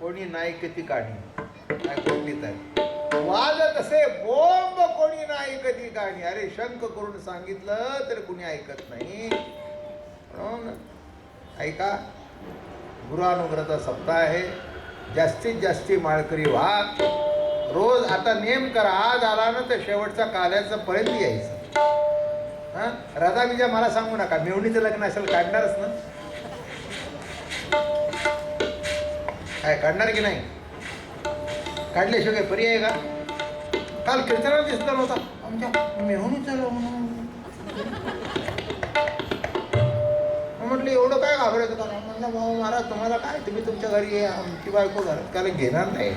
कोणी नाही कधी काढी. काय कोणलीच आहे, वाजत असे बोंब कोणी नाही कधी काढी. अरे शंख करून सांगितलं तर कुणी ऐकत नाही. म्हणून ऐका, गुरुअनुग्रहाचा सप्ताह आहे. जास्तीत जास्ती माळकरी व्हा. रोज आता नेम करा, आज आला ना तर शेवटचा काल्याचं पर्यंत यायचं. राधा विजय मला सांगू नका, मेवणीचं लग्न असेल काढणारच ना. काय काढणार की नाही? काढल्याशिवाय काय पर्याय का? काल कीर्तनाला दिसला नव्हता आमच्या मेहुणीचं लग्न. म्हटलं एवढं काय घाबरायचं का? म्हणलं भाऊ महाराज तुम्हाला काय, तुम्ही तुमच्या घरी आहे, आमची बायको घरात काय घेणार नाही.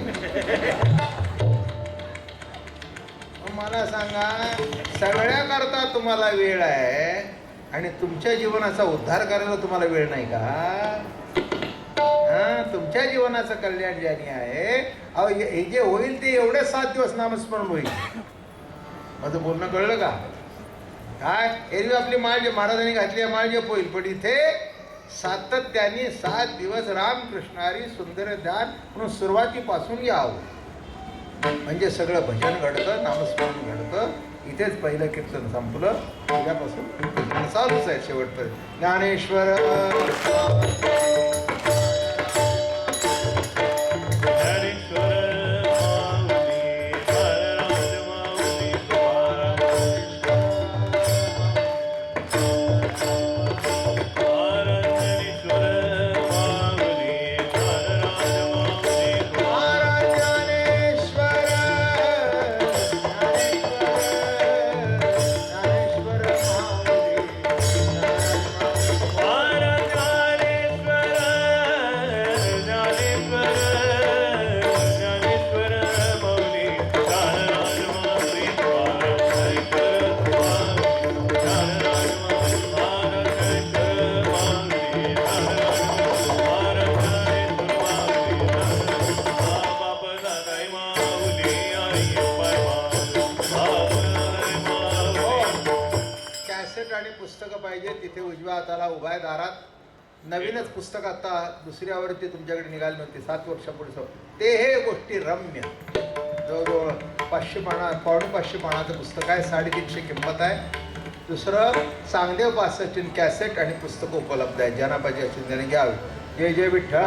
मला सांगा, सगळ्या करता तुम्हाला वेळ आहे आणि तुमच्या जीवनाचा उद्धार करायला तुम्हाला वेळ नाही का? हा, तुमच्या जीवनाचं कल्याण ज्याने आहे, अहो हे जे होईल ते एवढे 7 दिवस नामस्मरण होईल. माझं बोलणं कळलं का? काय एरवी आपली माळ जे महाराजांनी घातली आहे माळ जे होईल, पण इथे सातत्याने 7 दिवस रामकृष्ण हरी सुंदर ध्यान म्हणून सुरुवातीपासून यावं, म्हणजे सगळं भजन घडतं, नामस्मरण घडतं. इथेच पहिलं कीर्तन संपलं, उद्यापासून कीर्तन चालूच आहे शेवटपर्यंत. ज्ञानेश्वर आणि पुस्तकं पाहिजे. तिथे उजव्या हाताला उभा आहे दारात. नवीनच पुस्तक आता दुसऱ्यावरती तुमच्याकडे निघाली नव्हती 7 वर्षापूर्वी. ते हे गोष्टी रम्य जवळजवळ 500 पाना, 550 पानाचं पुस्तक आहे. 350 किंमत आहे. दुसरं चांगदेव 65 कॅसेट आणि पुस्तकं उपलब्ध आहेत. ज्यांना पाहिजे असेल त्याने घ्यावी. जय जय विठ्ठल.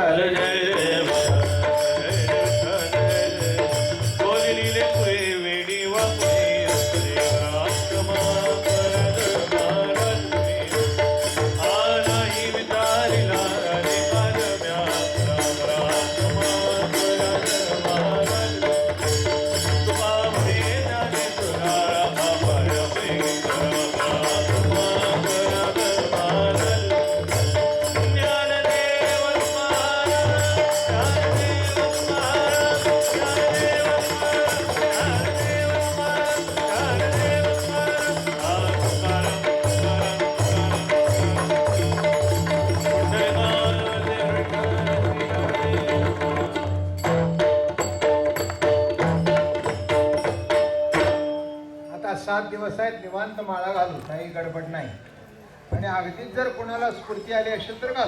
आता 7 दिवस आहेत. निवांत माळा घालू, काही गडबड नाही. आणि अगदीच जर कोणाला स्फूर्ती आली असेल तर घालू.